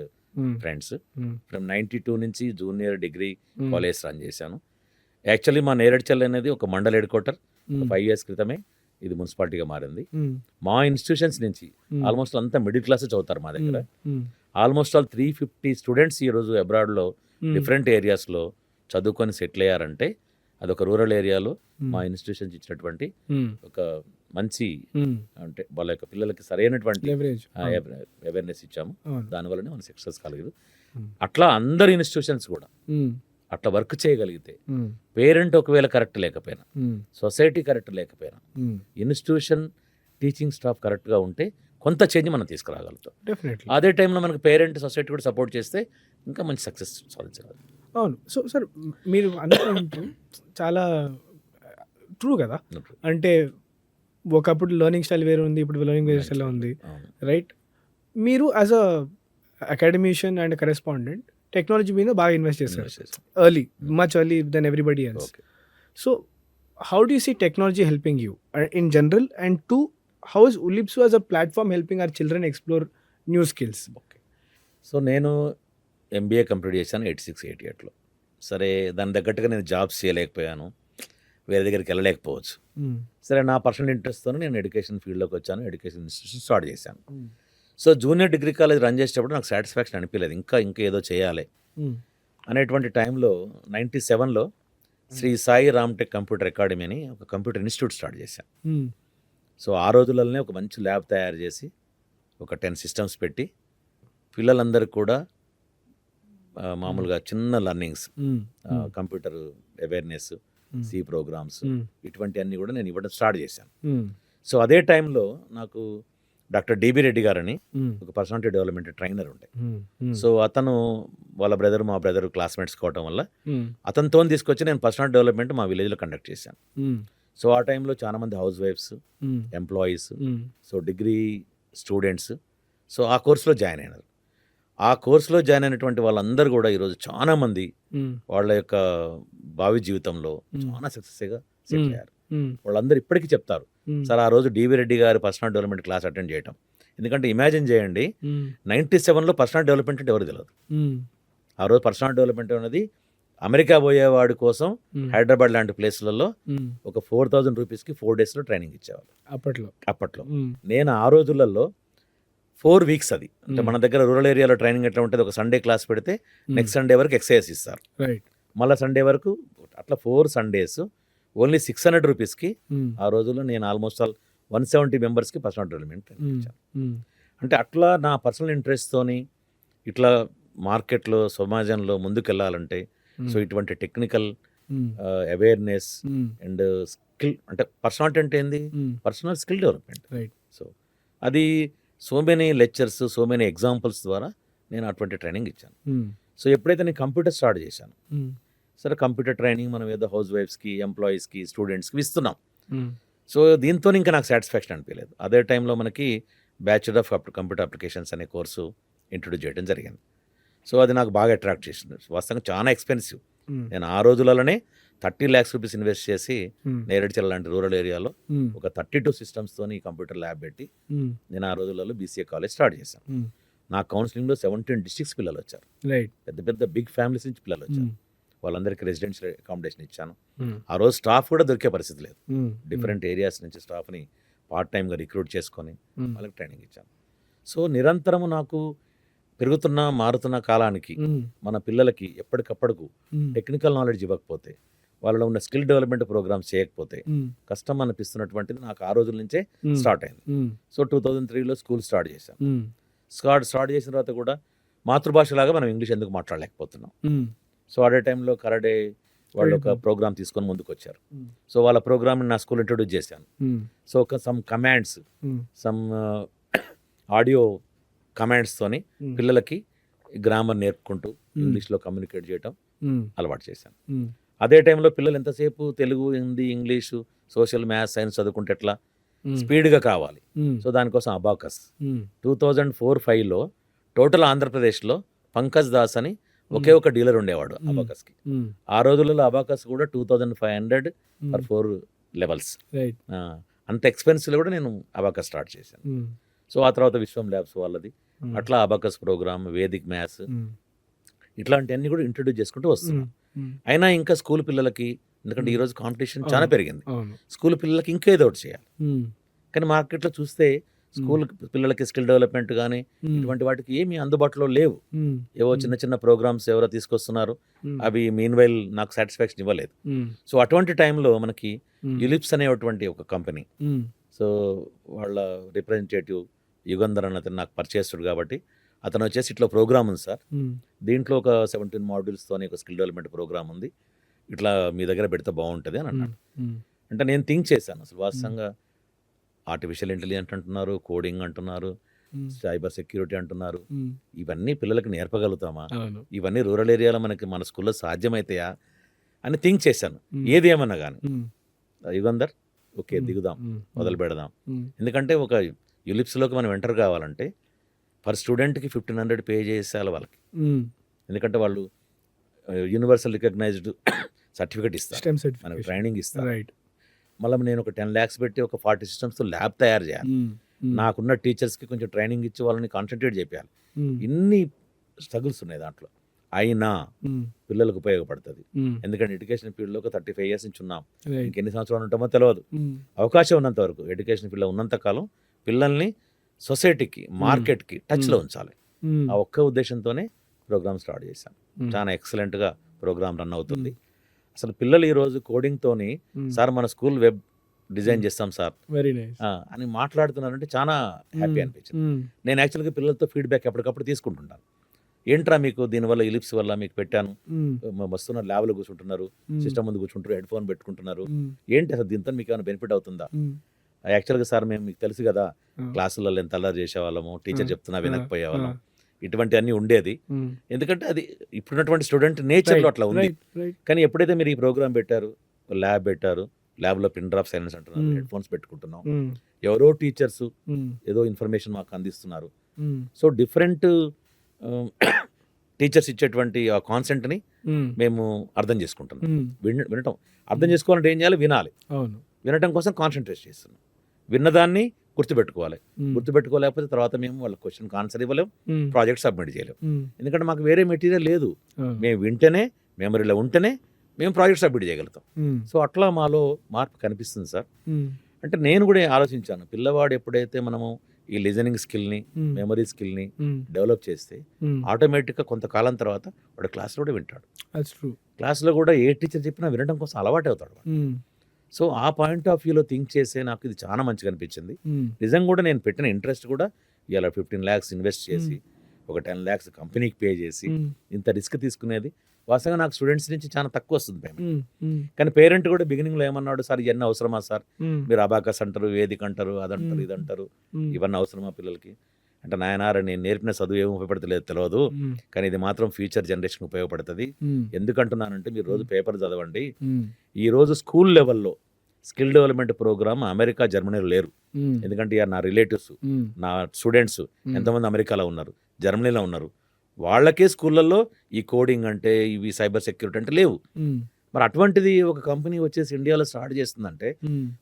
friends. From 92 నుంచి జూనియర్ డిగ్రీ కాలేజ్ రన్ చేశాను. యాక్చువల్లీ మా నేరేడ్చల్ అనేది ఒక మండల్ హెడ్ క్వార్టర్, 5 years క్రితమే ఇది మున్సిపాలిటీగా మారింది. మా ఇన్స్టిట్యూషన్స్ నుంచి ఆల్మోస్ట్ అంతా మిడిల్ క్లాస్ చదువుతారు మా దగ్గర. ఆల్మోస్ట్ ఆల్ 350 స్టూడెంట్స్ ఈరోజు అబ్రాడ్లో డిఫరెంట్ ఏరియాస్లో చదువుకొని సెటిల్ అయ్యారంటే అదొక రూరల్ ఏరియాలో Hmm. మా ఇన్స్టిట్యూషన్స్ ఇచ్చినటువంటి Hmm. ఒక మంచి Hmm. అంటే వాళ్ళ యొక్క పిల్లలకి సరైనటువంటి Leverage. అవేర్నెస్ ఇచ్చాము. అవును. దానివల్లనే మన సక్సెస్ కలిగదు. Hmm. అట్లా అందరి ఇన్స్టిట్యూషన్స్ కూడా Hmm. అట్లా వర్క్ చేయగలిగితే Hmm. పేరెంట్ ఒకవేళ కరెక్ట్ లేకపోయినా, Hmm. సొసైటీ కరెక్ట్ లేకపోయినా, Hmm. ఇన్స్టిట్యూషన్ టీచింగ్ స్టాఫ్ కరెక్ట్గా ఉంటే కొంత చేంజ్ మనం తీసుకురాగలుగుతాం. Definitely. అదే టైంలో మనకు పేరెంట్ సొసైటీ కూడా సపోర్ట్ చేస్తే ఇంకా మంచి సక్సెస్ సాధించగలం. అవును. సో సార్ మీరు అన్న పాయింట్ చాలా ట్రూ కదా. అంటే ఒకప్పుడు లెర్నింగ్ స్టైల్ వేరే ఉంది, ఇప్పుడు లెర్నింగ్ వేరే స్టైల్ ఉంది, అవును. రైట్? మీరు as a academician and correspondent technology మీద బాగా ఇన్వెస్ట్ చేశారు early, much early than everybody else. Okay. So how do you see technology helping you in general, and two, how is ఉలిప్సు as a platform helping our children explore new skills? Okay. So నేను MBA complete చేశాను 86-88లో. సరే దాని తగ్గట్టుగా నేను jobs చేయలేకపోయాను, వేరే దగ్గరికి వెళ్ళలేకపోవచ్చు. సరే నా పర్సనల్ ఇంట్రెస్ట్తో నేను ఎడ్యుకేషన్ ఫీల్డ్లోకి వచ్చాను, ఎడ్యుకేషన్ ఇన్స్టిట్యూషన్ స్టార్ట్ చేశాను. So junior degree college run చేసేటప్పుడు నాకు సాటిస్ఫాక్షన్ అనిపించలేదు, ఇంకా ఏదో చేయాలి అనేటువంటి టైంలో 97లో శ్రీ సాయి రామ్టెక్ కంప్యూటర్ అకాడమీ అని ఒక కంప్యూటర్ ఇన్స్టిట్యూట్ స్టార్ట్ చేశాను. సో ఆ రోజులలోనే ఒక మంచి ల్యాబ్ తయారు చేసి ఒక 10 సిస్టమ్స్ పెట్టి పిల్లలందరికీ కూడా మామూలుగా చిన్న learnings, computer awareness, C programs, ఇటువంటి అన్నీ కూడా నేను ఇవ్వడం స్టార్ట్ చేశాను. సో అదే టైంలో నాకు డాక్టర్ డిబి రెడ్డి గారని ఒక పర్సనాలిటీ డెవలప్మెంట్ ట్రైనర్ ఉండే. సో అతను వాళ్ళ బ్రదర్ మా బ్రదర్ క్లాస్మేట్స్ కావటం వల్ల అతనితో తీసుకొచ్చి నేను పర్సనాలిటీ డెవలప్మెంట్ మా విలేజ్లో కండక్ట్ చేశాను. సో ఆ టైంలో చాలామంది హౌస్ వైఫ్స్, employees, so degree students so ఆ కోర్సులో జాయిన్ అయినారు. ఆ కోర్సులో జాయిన్ అయినటువంటి వాళ్ళందరూ కూడా ఈరోజు చాలామంది వాళ్ళ యొక్క భావి జీవితంలో చాలా సక్సెస్గా సెటిల్ అయ్యారు. వాళ్ళందరూ ఇప్పటికీ చెప్తారు, సార్ ఆ రోజు డివి రెడ్డి గారి పర్సనల్ డెవలప్మెంట్ క్లాస్ అటెండ్ చేయటం. ఎందుకంటే ఇమాజిన్ చేయండి, 97లో పర్సనల్ డెవలప్మెంట్ అంటే ఎవరు తెలియదు. ఆ రోజు పర్సనల్ డెవలప్మెంట్ అనేది అమెరికా పోయేవాడి కోసం హైదరాబాద్ లాంటి ప్లేస్లలో ఒక 4000 రూపీస్కి 4 డేస్లో ట్రైనింగ్ ఇచ్చేవాళ్ళు అప్పట్లో. నేను ఆ రోజులలో 4 వీక్స్ అది అంటే మన దగ్గర రూరల్ ఏరియాలో ట్రైనింగ్ ఎట్లా ఉంటుంది, ఒక సండే క్లాస్ పెడితే నెక్స్ట్ సండే వరకు ఎక్సర్సైజ్ ఇస్తారు, మళ్ళీ సండే వరకు అట్లా 4 సండేస్ ఓన్లీ 600 రూపీస్కి. ఆ రోజుల్లో నేను ఆల్మోస్ట్ ఆల్ 170 మెంబర్స్కి పర్సనల్ డెవలప్మెంట్ ట్రైనింగ్ ఇచ్చాను. అంటే అట్లా నా పర్సనల్ ఇంట్రెస్ట్తోని ఇట్లా మార్కెట్లో సమాజంలో ముందుకెళ్ళాలంటే సో ఇటువంటి టెక్నికల్ అవేర్నెస్ అండ్ స్కిల్, అంటే పర్సనాలిటీ అంటే ఏంది, పర్సనల్ స్కిల్ డెవలప్మెంట్. సో అది so many lectures, so many examples ద్వారా నేను అటువంటి ట్రైనింగ్ ఇచ్చాను. సో ఎప్పుడైతే నేను కంప్యూటర్ స్టార్ట్ చేశాను, సరే కంప్యూటర్ ట్రైనింగ్ మనం ఏదో హౌస్ వైఫ్స్కి, ఎంప్లాయీస్కి, స్టూడెంట్స్కి ఇస్తున్నాం. సో దీంతో ఇంకా నాకు సాటిస్ఫాక్షన్ అనిపించలేదు. అదే టైంలో మనకి బ్యాచులర్ ఆఫ్ కంప్యూటర్ అప్లికేషన్స్ అనే కోర్సు ఇంట్రొడ్యూస్ చేయడం జరిగింది. సో అది నాకు బాగా అట్రాక్ట్ చేసింది. వాస్తవంగా చాలా ఎక్స్పెన్సివ్. నేను ఆ రోజులలోనే 30 lakhs రూపీస్ ఇన్వెస్ట్ చేసి నేరేడ్చల్ లాంటి రూరల్ ఏరియాలో ఒక 32 సిస్టమ్స్తో కంప్యూటర్ ల్యాబ్ పెట్టి నేను ఆ రోజులలో బీసీఏ కాలేజ్ స్టార్ట్ చేశాను. నా కౌన్సిలింగ్లో 17 డిస్ట్రిక్ట్స్ పిల్లలు వచ్చారు, పెద్ద పెద్ద బిగ్ ఫ్యామిలీస్ నుంచి పిల్లలు వచ్చారు. వాళ్ళందరికీ రెసిడెన్షియల్ అకామిడేషన్ ఇచ్చాను. ఆ రోజు స్టాఫ్ కూడా దొరికే పరిస్థితి లేదు. డిఫరెంట్ ఏరియాస్ నుంచి స్టాఫ్ని పార్ట్ టైమ్గా రిక్రూట్ చేసుకొని వాళ్ళకి ట్రైనింగ్ ఇచ్చాను. సో నిరంతరము నాకు పెరుగుతున్న మారుతున్న కాలానికి మన పిల్లలకి ఎప్పటికప్పటికు టెక్నికల్ నాలెడ్జ్ ఇవ్వకపోతే, వాళ్ళలో ఉన్న స్కిల్ డెవలప్మెంట్ ప్రోగ్రామ్స్ చేయకపోతే కష్టం అనిపిస్తున్నటువంటిది నాకు ఆ రోజుల నుంచే స్టార్ట్ అయింది. సో 2003లో స్కూల్ స్టార్ట్ చేశాను. స్టార్ట్ చేసిన తర్వాత కూడా మాతృభాషలాగా మనం ఇంగ్లీష్ ఎందుకు మాట్లాడలేకపోతున్నాం. సో అదే టైంలో కరాటే వాళ్ళు ఒక ప్రోగ్రామ్ తీసుకొని ముందుకు వచ్చారు. సో వాళ్ళ ప్రోగ్రామ్ని నా స్కూల్ ఇంట్రొడ్యూస్ చేశాను. సో ఒక సమ్ కమాండ్స్, సమ్ ఆడియో కమాండ్స్తోని పిల్లలకి గ్రామర్ నేర్పుకుంటూ ఇంగ్లీష్లో కమ్యూనికేట్ చేయటం అలవాటు చేశాను. అదే టైంలో పిల్లలు ఎంతసేపు Telugu, Hindi, English, social, maths, science చదువుకుంటే ఎట్లా స్పీడ్గా కావాలి. సో దానికోసం అబాకస్ 2004-05లో టోటల్ ఆంధ్రప్రదేశ్లో పంకజ్ దాస్ అని ఒకే ఒక డీలర్ ఉండేవాడు అబాకస్కి. ఆ రోజులలో అబాకస్ కూడా 2500 ఫర్ 4 లెవెల్స్. అంత ఎక్స్పెన్సివ్ కూడా నేను అబాకస్ స్టార్ట్ చేశాను. సో ఆ తర్వాత విశ్వం ల్యాబ్స్ వాళ్ళది, అట్లా అబాకస్ ప్రోగ్రామ్, వేదిక్ మ్యాథ్స్, ఇట్లాంటివన్నీ కూడా ఇంట్రొడ్యూస్ చేసుకుంటూ వస్తున్నాం. అయినా ఇంకా స్కూల్ పిల్లలకి, ఎందుకంటే ఈరోజు కాంపిటీషన్ చాలా పెరిగింది, స్కూల్ పిల్లలకి ఇంకా ఏదో ఒకటి చేయాలి. కానీ మార్కెట్లో చూస్తే స్కూల్ పిల్లలకి స్కిల్ డెవలప్మెంట్ కానీ ఇటువంటి వాటికి ఏమీ అందుబాటులో లేవు. ఏవో చిన్న చిన్న ప్రోగ్రామ్స్ ఎవరో తీసుకొస్తున్నారు, అవి మీన్ వైల్ నాకు సాటిస్ఫాక్షన్ ఇవ్వలేదు. సో అటువంటి టైంలో మనకి యులిప్స్ అనేటువంటి ఒక కంపెనీ, సో వాళ్ళ రిప్రజెంటేటివ్ యుగంధర్ అన్న అతను నాకు పరిచయస్తుడు కాబట్టి అతను వచ్చేసి ఇట్లా ప్రోగ్రామ్ ఉంది సార్, దీంట్లో ఒక 17 మాడ్యూల్స్తోని ఒక స్కిల్ డెవలప్మెంట్ ప్రోగ్రామ్ ఉంది, ఇట్లా మీ దగ్గర పెడితే బాగుంటుంది అని అన్నాడు. అంటే నేను థింక్ చేశాను, అసలు వాస్తవంగా ఆర్టిఫిషియల్ ఇంటెలిజెన్స్ అంటున్నారు, కోడింగ్ అంటున్నారు, సైబర్ సెక్యూరిటీ అంటున్నారు, ఇవన్నీ పిల్లలకి నేర్పగలుగుతామా, ఇవన్నీ రూరల్ ఏరియాలో మనకి మన స్కూల్లో సాధ్యమవుతాయా అని థింక్ చేశాను. ఏది ఏమన్నా కానీ యుగంధర్ ఓకే దిగుదాం, మొదలు పెడదాం. ఎందుకంటే ఒక యులిప్స్లోకి మనం ఎంటర్ కావాలంటే పర్ స్టూడెంట్కి 1500 పే చేసేయాలి వాళ్ళకి. ఎందుకంటే వాళ్ళు యూనివర్సల్ రికగ్నైజ్డ్ సర్టిఫికేట్ ఇస్తారు, మనకు ట్రైనింగ్ ఇస్తారు. మళ్ళీ నేను ఒక 10 lakhs పెట్టి ఒక 40 systems ల్యాబ్ తయారు చేయాలి, నాకున్న టీచర్స్కి కొంచెం ట్రైనింగ్ ఇచ్చి వాళ్ళని కాన్సన్ట్రేట్ చేయాలి. ఇన్ని స్ట్రగుల్స్ ఉన్నాయి దాంట్లో, అయినా పిల్లలకు ఉపయోగపడుతుంది. ఎందుకంటే ఎడ్యుకేషన్ ఫీల్డ్లో ఒక 35 years నుంచి ఉన్నాం, ఇంకెన్ని సంవత్సరాలు ఉంటామో తెలియదు. అవకాశం ఉన్నంత వరకు ఎడ్యుకేషన్ ఫీల్డ్లో ఉన్నంత కాలం పిల్లల్ని సొసైటీకి, మార్కెట్కి టచ్లో ఉంచాలి. ఆ ఒక్క ఉద్దేశంతోనే ప్రోగ్రామ్ స్టార్ట్ చేశాను. చాలా ఎక్సలెంట్గా ప్రోగ్రామ్ రన్ అవుతుంది. అసలు పిల్లలు ఈరోజు కోడింగ్తోని సార్ మన స్కూల్ వెబ్ డిజైన్ చేస్తాం సార్ అని మాట్లాడుతున్నారంటే చాలా హ్యాపీ అనిపించింది. నేను యాక్చువల్గా పిల్లలతో ఫీడ్బ్యాక్ ఎప్పటికప్పుడు తీసుకుంటుంటాను. ఏంట్రా మీకు దీనివల్ల లిప్స్ వల్ల మీకు పెట్టాను, వస్తున్నారు ల్యాబ్లో కూర్చుంటున్నారు, సిస్టమ్ ముందు కూర్చుంటారు, హెడ్ ఫోన్ పెట్టుకుంటున్నారు, ఏంటి అసలు దీంతో మీకు ఏమైనా బెనిఫిట్ అవుతుందా? యాక్చువల్గా సార్ మేము మీకు తెలుసు కదా క్లాసులలో ఎంత అల్లరి చేసేవాళ్ళము, టీచర్ చెప్తున్నా వినకపోయేవాళ్ళం, ఇటువంటి అన్నీ ఉండేది. ఎందుకంటే అది ఇప్పుడున్నటువంటి స్టూడెంట్ నేచర్లో అట్లా ఉంది. కానీ ఎప్పుడైతే మీరు ఈ ప్రోగ్రామ్ పెట్టారు, ల్యాబ్ పెట్టారు, ల్యాబ్లో పిన్ డ్రాప్ సైలెన్స్ అంటున్నారు, హెడ్ ఫోన్స్ పెట్టుకుంటున్నాం, ఎవరో టీచర్స్ ఏదో ఇన్ఫర్మేషన్ మాకు అందిస్తున్నారు. సో డిఫరెంట్ టీచర్స్ ఇచ్చేటువంటి ఆ కాన్సెంట్ని మేము అర్థం చేసుకుంటున్నాం. వినటం అర్థం చేసుకోవాలంటే ఏం చేయాలి? వినాలి. వినటం కోసం కాన్సన్ట్రేట్ చేస్తున్నాం. విన్నదాన్ని గుర్తుపెట్టుకోవాలి. గుర్తుపెట్టుకోలేకపోతే తర్వాత మేము వాళ్ళ క్వశ్చన్కి ఆన్సర్ ఇవ్వలేము, ప్రాజెక్ట్ సబ్మిట్ చేయలేము. ఎందుకంటే మాకు వేరే మెటీరియల్ లేదు. మేము వింటేనే, మెమరీలో ఉంటేనే మేము ప్రాజెక్ట్ సబ్మిట్ చేయగలుగుతాం. సో అట్లా మాలో మార్పు కనిపిస్తుంది సార్. అంటే నేను కూడా ఆలోచించాను, పిల్లవాడు ఎప్పుడైతే మనము ఈ లిజనింగ్ స్కిల్ని, మెమరీ స్కిల్ని డెవలప్ చేస్తే ఆటోమేటిక్గా కొంతకాలం తర్వాత వాడు క్లాస్లో కూడా వింటాడు. క్లాస్లో కూడా ఏ టీచర్ చెప్పినా వినడం కోసం అలవాటు అవుతాడు. సో ఆ పాయింట్ ఆఫ్ వ్యూలో థింక్ చేసే నాకు ఇది చాలా మంచిగా అనిపించింది. నిజంగా కూడా నేను పెట్టిన ఇంట్రెస్ట్ కూడా ఇలా 15 lakhs ఇన్వెస్ట్ చేసి ఒక 10 lakhs కంపెనీకి పే చేసి ఇంత రిస్క్ తీసుకునేది వాస్తవంగా నాకు స్టూడెంట్స్ నుంచి చాలా తక్కువ వస్తుంది పేమెంట్. కానీ పేరెంట్ కూడా బిగినింగ్లో ఏమన్నాడు, సార్ ఇవన్నీ అవసరమా సార్, మీరు అబాకస్ అంటారు, వేదిక అంటారు, అదంటారు, ఇదంటారు, ఇవన్నీ అవసరమా పిల్లలకి అంటే, నాయనారా నేను నేర్పిన చదువు ఏమి ఉపయోగపడతలేదు తెలియదు, కానీ ఇది మాత్రం ఫ్యూచర్ జనరేషన్ ఉపయోగపడుతుంది. ఎందుకంటున్నానంటే మీరు రోజు పేపర్ చదవండి, ఈ రోజు స్కూల్ లెవెల్లో స్కిల్ డెవలప్మెంట్ ప్రోగ్రామ్ అమెరికా, జర్మనీలో లేరు. ఎందుకంటే నా రిలేటివ్స్, నా స్టూడెంట్స్ ఎంతమంది అమెరికాలో ఉన్నారు, జర్మనీలో ఉన్నారు, వాళ్ళకే స్కూళ్ళల్లో ఈ కోడింగ్ అంటే, ఇవి సైబర్ సెక్యూరిటీ అంటే లేవు. మరి అటువంటిది ఒక కంపెనీ వచ్చేసి ఇండియాలో స్టార్ట్ చేస్తుందంటే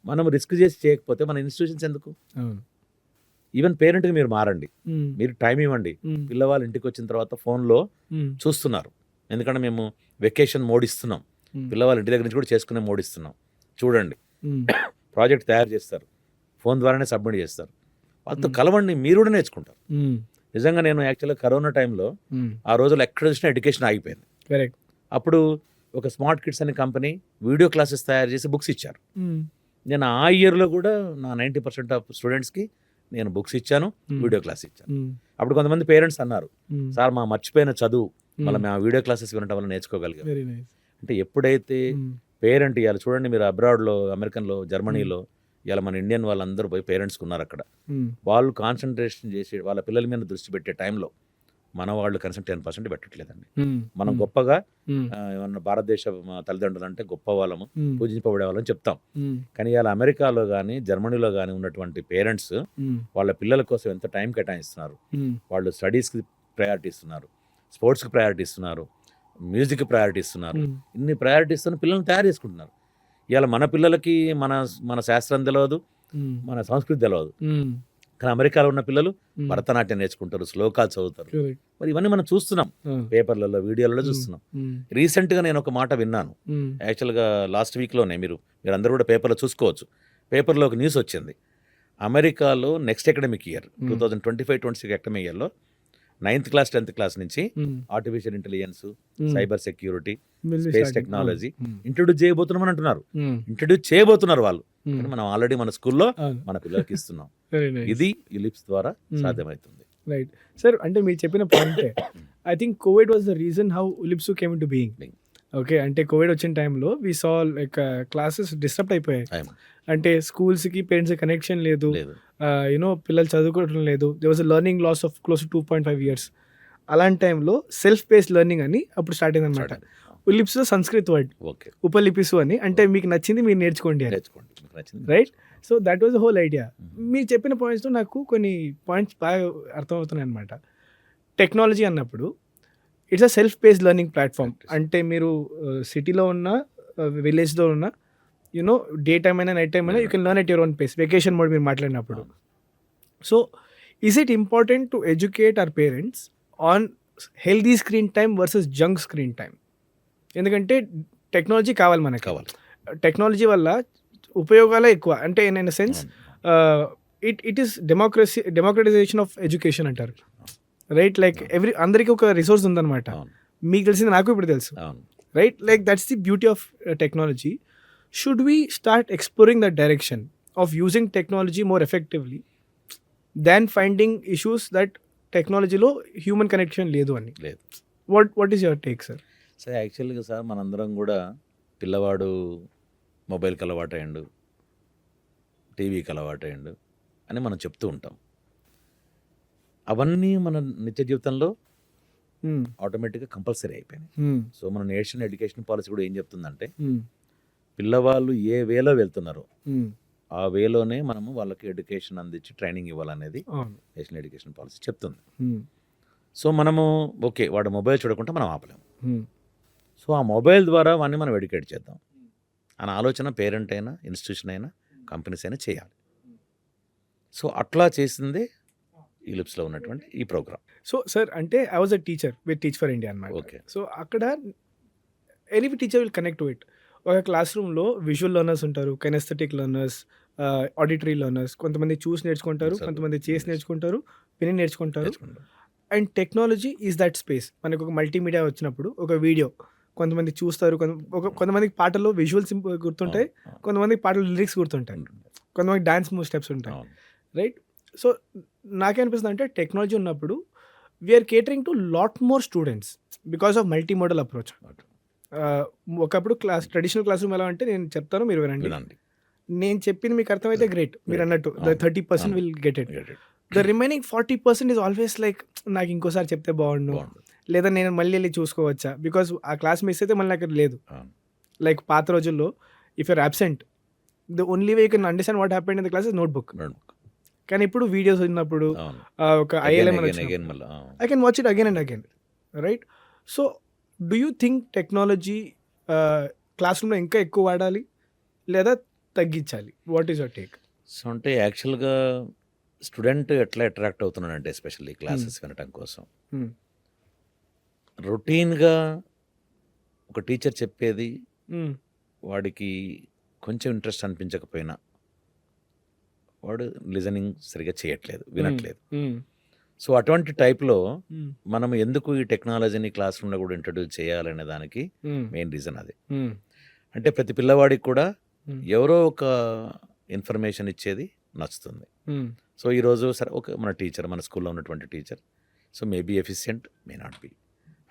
మనం రిస్క్ చేసి చేయకపోతే మన ఇన్స్టిట్యూషన్స్ ఎందుకు? ఈవెన్ పేరెంట్కి మీరు మారండి, మీరు టైం ఇవ్వండి. పిల్లవాళ్ళు ఇంటికి వచ్చిన తర్వాత ఫోన్లో చూస్తున్నారు, ఎందుకంటే మేము వెకేషన్ మోడ్ ఇస్తున్నాం, పిల్లవాళ్ళ ఇంటి దగ్గర నుంచి కూడా చేసుకునే మోడ్ ఇస్తున్నాం. చూడండి, ప్రాజెక్ట్ తయారు చేస్తారు, ఫోన్ ద్వారానే సబ్మిట్ చేస్తారు, వాళ్ళతో కలవండి, మీరు కూడా నేర్చుకుంటారు. నిజంగా నేను యాక్చువల్గా కరోనా టైంలో ఆ రోజులు ఎక్కడ చూసినా ఎడ్యుకేషన్ ఆగిపోయింది. అప్పుడు ఒక స్మార్ట్ కిడ్స్ అనే కంపెనీ వీడియో క్లాసెస్ తయారు చేసి బుక్స్ ఇచ్చారు. నేను ఆ ఇయర్లో కూడా నా 90% ఆఫ్ స్టూడెంట్స్కి నేను బుక్స్ ఇచ్చాను, వీడియో క్లాస్ ఇచ్చాను. అప్పుడు కొంతమంది పేరెంట్స్ అన్నారు, సార్ మా మర్చిపోయిన చదువు మళ్ళీ మేము వీడియో క్లాసెస్ వినటం వల్ల నేర్చుకోగలిగాం. అంటే ఎప్పుడైతే పేరెంట్ ఇవ్వాలి, చూడండి మీరు అబ్రాడ్లో, అమెరికన్లో, జర్మనీలో ఇలా మన ఇండియన్ వాళ్ళందరూ పోయి పేరెంట్స్కి ఉన్నారు అక్కడ, వాళ్ళు కాన్సన్ట్రేషన్ చేసి వాళ్ళ పిల్లల మీద దృష్టి పెట్టే టైంలో మన వాళ్ళు కనీసం 10% పెట్టట్లేదండి. మనం గొప్పగా ఏమన్నా భారతదేశ తల్లిదండ్రులు అంటే గొప్ప వాళ్ళము, పూజింపబడే వాళ్ళని చెప్తాం. కానీ ఇలా అమెరికాలో కానీ, జర్మనీలో కానీ ఉన్నటువంటి పేరెంట్స్ వాళ్ళ పిల్లల కోసం ఎంత టైం కేటాయిస్తున్నారు. వాళ్ళు స్టడీస్కి ప్రయారిటీ ఇస్తున్నారు, స్పోర్ట్స్కి ప్రయారిటీ ఇస్తున్నారు, మ్యూజిక్కి ప్రయారిటీ ఇస్తున్నారు. ఇన్ని ప్రయారిటీస్ పిల్లల్ని తయారు చేసుకుంటున్నారు. ఇవాళ మన పిల్లలకి మన శాస్త్రం తెలియదు, మన సంస్కృతి తెలియదు. కానీ అమెరికాలో ఉన్న పిల్లలు భరతనాట్యం నేర్చుకుంటారు, శ్లోకాలు చదువుతారు. మరి ఇవన్నీ మనం చూస్తున్నాం, పేపర్లలో, వీడియోలలో చూస్తున్నాం. రీసెంట్గా నేను ఒక మాట విన్నాను, యాక్చువల్గా లాస్ట్ వీక్లోనే, మీరు అందరూ కూడా పేపర్లో చూసుకోవచ్చు. పేపర్లో ఒక న్యూస్ వచ్చింది, అమెరికాలో next academic year Hmm. 2025-26 academic ఇయర్లో 9th క్లాస్ 10th క్లాస్ నుంచి artificial intelligence, cyber security, space technology introduce చేయబోతున్నామని అంటున్నారు. ఇంట్రొడ్యూస్ చేయబోతున్నారు వాళ్ళు, కానీ మనం ఆల్రెడీ మన స్కూల్లో మన పిల్లలకి ఇస్తున్నాం. ఇది యులిప్స్ ద్వారా సాధ్యమవుతుంది. రైట్ సార్, అంటే మీరు చెప్పిన పాయింటే I think covid was the reason how ఉలిప్స్ came in to being. Okay, అంటే కోవిడ్ వచ్చిన టైంలో we saw like classes disturb అయిపోయాయి. అంటే స్కూల్స్కి పేరెంట్స్కి కనెక్షన్ లేదు, యూనో పిల్లలు చదువుకోవడం లేదు. They was learning loss of close to 2.5 years. అలాంటి టైంలో సెల్ఫ్ బేస్డ్ లెర్నింగ్ అని అప్పుడు స్టార్ట్ అయింది అనమాట. ఉలిప్స్ సంస్కృత్ వర్డ్ ఉపలిపిసు అని, అంటే మీకు నచ్చింది మీరు నేర్చుకోండి అని, right? So that was the whole idea. మీరు చెప్పిన పాయింట్స్తో నాకు కొన్ని పాయింట్స్ బాగా అర్థమవుతున్నాయి అనమాట. టెక్నాలజీ అన్నప్పుడు it's a self based learning platform. అంటే మీరు సిటీలో ఉన్న విలేజ్లో ఉన్న యూనో డే టైమ్ అయినా నైట్ టైమ్ అయినా you can learn at your own face. Vacation mode మీరు మాట్లాడినప్పుడు. So is it important to educate our parents on healthy screen time versus junk screen time? ఎందుకంటే టెక్నాలజీ కావాలి మనకు. Technology వల్ల ఉపయోగాలే ఎక్కువ. అంటే in sense it is democratisation of education అంటారు, right? Like అందరికీ ఒక రిసోర్స్ ఉందన్నమాట. మీకు తెలిసింది నాకు ఇప్పుడు తెలుసు, right? Like that's the beauty of technology. Should we start exploring that direction of using technology more effectively than finding issues that టెక్నాలజీలో హ్యూమన్ కనెక్షన్ లేదు అని? లేదు. What is your take sir? Sir యాక్చువల్గా సార్ మనందరం కూడా పిల్లవాడు మొబైల్కి అలవాటయ్యండు, టీవీకి అలవాటయ్యండు అని మనం చెప్తూ ఉంటాం. అవన్నీ మన నిత్య జీవితంలో ఆటోమేటిక్గా కంపల్సరీ అయిపోయినాయి. సో మన నేషనల్ ఎడ్యుకేషన్ పాలసీ కూడా ఏం చెప్తుందంటే పిల్లవాళ్ళు ఏ వేలో వెళ్తున్నారో ఆ వేలోనే మనము వాళ్ళకి ఎడ్యుకేషన్ అందించి ట్రైనింగ్ ఇవ్వాలనేది నేషనల్ ఎడ్యుకేషన్ పాలసీ చెప్తుంది. సో మనము ఓకే వాడు మొబైల్ చూడకుండా మనం ఆపలేము. సో ఆ మొబైల్ ద్వారా వాడిని మనం ఎడ్యుకేట్ చేద్దాం అనే ఆలోచన పేరెంట్ అయినా ఇన్స్టిట్యూషన్ అయినా కంపెనీస్ అయినా చేయాలి. సో అట్లా చేసిందే యులిప్స్లో ఉన్నటువంటి ఈ ప్రోగ్రామ్. సో సార్, అంటే I was a teacher with teach for India అన్నమాట. ఓకే. సో అక్కడ any teacher will connect to it. ఒక క్లాస్ రూమ్లో విజువల్ లెర్నర్స్ ఉంటారు, కెనెస్థెటిక్ లెర్నర్స్, ఆడిటరీ లెర్నర్స్. కొంతమంది చూసి నేర్చుకుంటారు, కొంతమంది చేసి నేర్చుకుంటారు, విని నేర్చుకుంటారు. And technology is that space. మనకు ఒక మల్టీమీడియా వచ్చినప్పుడు ఒక వీడియో కొంతమంది చూస్తారు, కొంతమందికి పాటల్లో విజువల్స్ గుర్తుంటాయి, కొంతమందికి పాటలు లిరిక్స్ గుర్తుంటాయి, కొంతమందికి డాన్స్ మూవ్ స్టెప్స్ ఉంటాయి, రైట్? సో నాకేమనిపిస్తుంది అంటే టెక్నాలజీ ఉన్నప్పుడు we are catering to lot more students because of multimodal approach. ఒకప్పుడు ట్రెడిషనల్ క్లాస్ రూమ్ ఎలా అంటే నేను చెప్తాను మీరు వినండి, నేను చెప్పింది మీకు అర్థమైతే గ్రేట్, మీరు అన్నట్టు the 30% will get it. The remaining 40% is always like నాకు ఇంకోసారి చెప్తే బాగుండు, లేదా నేను మళ్ళీ వెళ్ళి చూసుకోవచ్చా, బికాస్ ఆ క్లాస్ మిస్ అయితే మళ్ళీ అక్కడ లేదు. లైక్ పాత రోజుల్లో if you're absent the only way you can understand what happened in the class is notebook. కానీ ఇప్పుడు వీడియోస్ ఉన్నప్పుడు ఒక ILM I can watch it again and again, right? So do you think technology class రూమ్లో ఇంకా ఎక్కువ వాడాలి లేదా తగ్గించాలి? What is your take? So అంటే యాక్చువల్గా స్టూడెంట్ ఎట్లా అట్రాక్ట్ అవుతున్నాడంటే ఎస్పెషల్లీ క్లాసెస్ వినటం కోసం రొటీన్గా ఒక టీచర్ చెప్పేది వాడికి కొంచెం ఇంట్రెస్ట్ అనిపించకపోయినా వాడు లిజనింగ్ సరిగా చేయట్లేదు, వినట్లేదు. సో అటువంటి టైప్లో మనం ఎందుకు ఈ టెక్నాలజీని క్లాస్ రూమ్లో కూడా ఇంట్రడ్యూస్ చేయాలనే దానికి మెయిన్ రీజన్ అది. అంటే ప్రతి పిల్లవాడికి కూడా ఎవరో ఒక ఇన్ఫర్మేషన్ ఇచ్చేది నచ్చుతుంది. సో ఈరోజు సరే ఓకే మన టీచర్, మన స్కూల్లో ఉన్నటువంటి teacher so maybe efficient, may not be,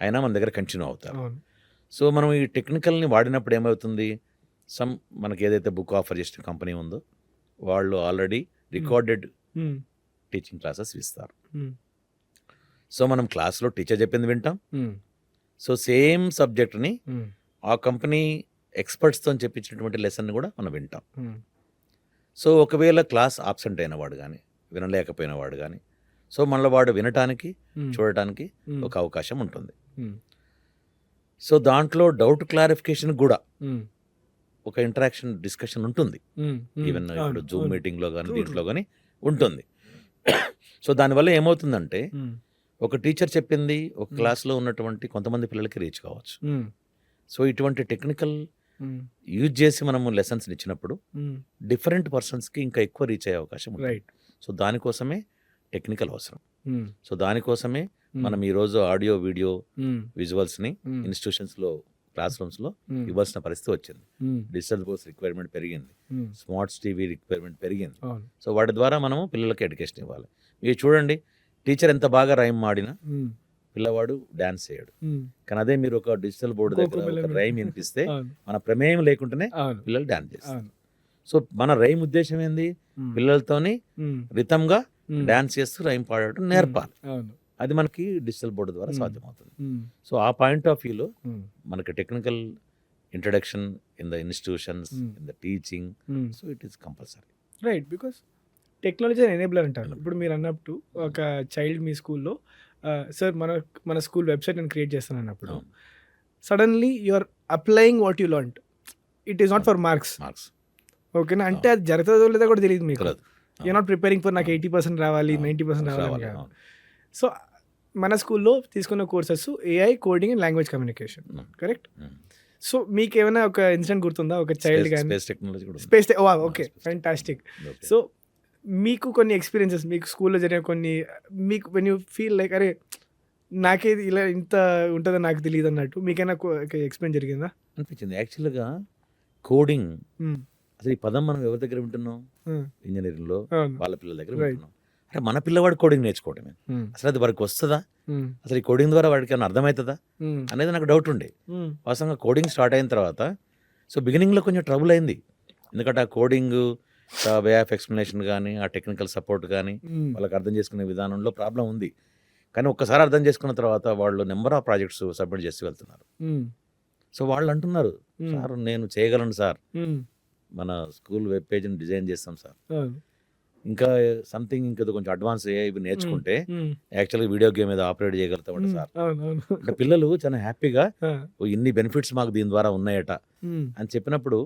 అయినా మన దగ్గర కంటిన్యూ అవుతారు. సో మనం ఈ టెక్నికల్ని వాడినప్పుడు ఏమవుతుంది, మనకి ఏదైతే బుక్ ఆఫర్ చేసిన కంపెనీ ఉందో వాళ్ళు ఆల్రెడీ రికార్డెడ్ టీచింగ్ క్లాసెస్ ఇస్తారు. సో మనం క్లాస్లో టీచర్ చెప్పింది వింటాం, సో సేమ్ సబ్జెక్ట్ని ఆ కంపెనీ ఎక్స్పర్ట్స్తో చెప్పించినటువంటి లెసన్ కూడా మనం వింటాం. సో ఒకవేళ క్లాస్ ఆబ్సెంట్ అయిన వాడు కానీ వినలేకపోయిన వాడు కానీ సో మళ్ళీ వాడు వినటానికి చూడటానికి ఒక అవకాశం ఉంటుంది. సో దాంట్లో డౌట్ క్లారిఫికేషన్ కూడా ఒక ఇంటరాక్షన్ డిస్కషన్ ఉంటుంది. ఈవెన్ ఇప్పుడు జూమ్ మీటింగ్లో కానీ దీంట్లో కానీ ఉంటుంది. సో దానివల్ల ఏమవుతుందంటే ఒక టీచర్ చెప్పింది ఒక క్లాస్లో ఉన్నటువంటి కొంతమంది పిల్లలకి రీచ్ కావచ్చు. సో ఇటువంటి టెక్నికల్ యూజ్ చేసి మనము లెసన్స్ ఇచ్చినప్పుడు డిఫరెంట్ పర్సన్స్కి ఇంకా ఎక్కువ రీచ్ అయ్యే అవకాశం ఉంది. రైట్. సో దానికోసమే టెక్నికల్ అవసరం. సో దానికోసమే మనం ఈరోజు ఆడియో వీడియో విజువల్స్ని ఇన్స్టిట్యూషన్స్లో క్లాస్ రూమ్స్లో ఇవ్వాల్సిన పరిస్థితి వచ్చింది. డిజిటల్ బోర్డ్స్ రిక్వైర్మెంట్ పెరిగింది, స్మార్ట్స్ టీవీ రిక్వైర్మెంట్ పెరిగింది. సో వాటి ద్వారా మనము పిల్లలకి ఎడ్యుకేషన్ ఇవ్వాలి. మీరు చూడండి, టీచర్ ఎంత బాగా రైమ్ ఆడినా పిల్లవాడు డాన్స్ చేయడు. కానీ అదే మీరు ఒక డిజిటల్ బోర్డు దగ్గర ఒక రైమ్ వినిపిస్తే మన ప్రమేయం లేకుండానే పిల్లలు డాన్స్ చేస్తారు. సో మన రైమ్ ఉద్దేశం ఏంది? పిల్లలతోని రితంగా డాన్స్ చేస్తూ రైమ్ పాడటం నేర్పాలి. అది మనకి డిజిటల్ బోర్డు ద్వారా సాధ్యమవుతుంది. సో ఆ పాయింట్ ఆఫ్ వ్యూలో మనకి technical introduction in the institutions, in the teaching, so it is compulsory. Right, because technology enabler అంటారు. ఇప్పుడు మీరు అన్నప్పుడు ఒక చైల్డ్ మీ స్కూల్లో సార్ మన స్కూల్ వెబ్సైట్ నేను క్రియేట్ చేస్తాను అన్నప్పుడు suddenly you are applying what you learned. It is not for marks. ఓకేనా? అంటే అది జరుగుతుందో లేదో కూడా తెలియదు మీకు. యూ నాట్ ప్రిపేరింగ్ ఫర్ నాకు 80% రావాలి, 90% రావాలి. సో మన స్కూల్లో తీసుకున్న courses AI, coding and language communication, correct? So మీకు ఏమైనా ఒక ఇన్సిడెంట్ గుర్తుందా? ఒక చైల్డ్ కానీ స్పేస్, ఓకే, ఫ్యాంటాస్టిక్. సో మీకు కొన్ని ఎక్స్పీరియన్సెస్ మీకు స్కూల్లో జరిగిన కొన్ని, మీకు వెన్ యూ ఫీల్ లైక్ అరే నాకేది ఇలా ఇంత ఉంటుందో నాకు తెలియదు అన్నట్టు మీకైనా ఎక్స్పీరియన్స్ జరిగిందా? అనిపించింది. యాక్చువల్గా కోడింగ్ అసలు ఈ పదం మనం ఎవరి దగ్గర వింటున్నాం? ఇంజనీరింగ్లో వాళ్ళ పిల్లల దగ్గర వింటున్నాం. అంటే మన పిల్లవాడు కోడింగ్ నేర్చుకోవడమే. అసలు అది వాడికి వస్తుందా? అసలు ఈ కోడింగ్ ద్వారా వాడికి ఏమైనా అర్థమవుతుందా అనేది నాకు డౌట్ ఉండే. వాస్తవంగా కోడింగ్ స్టార్ట్ అయిన తర్వాత సో బిగినింగ్లో కొంచెం ట్రబుల్ అయింది. ఎందుకంటే ఆ కోడింగ్ వే ఆఫ్ ఎక్స్ప్లెనేషన్ కానీ, ఆ టెక్నికల్ సపోర్ట్ కానీ, వాళ్ళకి అర్థం చేసుకునే విధానంలో ప్రాబ్లం ఉంది. కానీ ఒక్కసారి అర్థం చేసుకున్న తర్వాత వాళ్ళు నెంబర్ ఆఫ్ ప్రాజెక్ట్స్ సబ్మిట్ చేసి వెళ్తున్నారు. సో వాళ్ళు అంటున్నారు, సార్ నేను చేయగలను సార్, మన స్కూల్ వెబ్ పేజ్ని డిజైన్ చేస్తాం సార్, ఇంకా సంథింగ్ ఇంకా కొంచెం అడ్వాన్స్ ఇవి నేర్చుకుంటే యాక్చువల్గా వీడియో గేమ్ మీద ఆపరేట్ చేయగలుగుతామంట సార్. అంటే పిల్లలు చాలా హ్యాపీగా ఇన్ని బెనిఫిట్స్ మాకు దీని ద్వారా ఉన్నాయట అని చెప్పినప్పుడు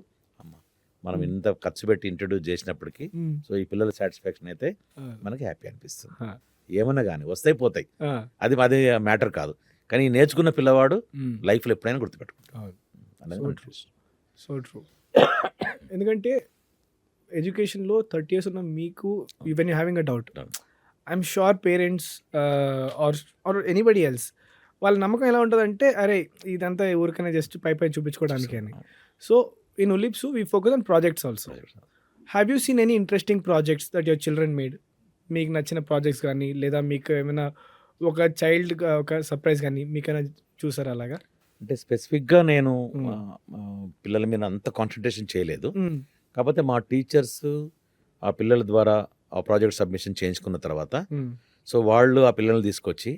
మనం ఇంత ఖర్చు పెట్టి ఇంట్రడ్యూస్ చేసినప్పటికీ సో ఈ పిల్లల సాటిస్ఫాక్షన్ అయితే మనకి హ్యాపీ అనిపిస్తుంది. ఏమన్నా కానీ వస్తాయి పోతాయి, అది మ్యాటర్ కాదు. కానీ నేర్చుకున్న పిల్లవాడు లైఫ్లో ఎప్పుడైనా గుర్తుపెట్టుకుంటాడు. So true. ఎందుకంటే ఎడ్యుకేషన్లో 30 years ఉన్న మీకు even you having a doubt, I'm sure parents or anybody else వాళ్ళ నమ్మకం ఎలా ఉంటుందంటే అరే ఇదంతా ఊరికైనా జస్ట్ పై చూపించుకోవడానికి అని. So in Ulipsu, we focus on projects also. Have you seen any interesting projects that your children made? మీకు నచ్చిన ప్రాజెక్ట్స్ కానీ లేదా మీకు ఏమైనా ఒక చైల్డ్ ఒక సర్ప్రైజ్ కానీ మీకైనా చూసారా అలాగా? అంటే స్పెసిఫిక్గా నేను పిల్లల మీద అంత కాన్సన్ట్రేషన్ చేయలేదు. కాకపోతే మా టీచర్స్ ఆ పిల్లల ద్వారా ఆ ప్రాజెక్ట్ సబ్మిషన్ చేయించుకున్న తర్వాత సో వాళ్ళు ఆ పిల్లల్ని తీసుకొచ్చి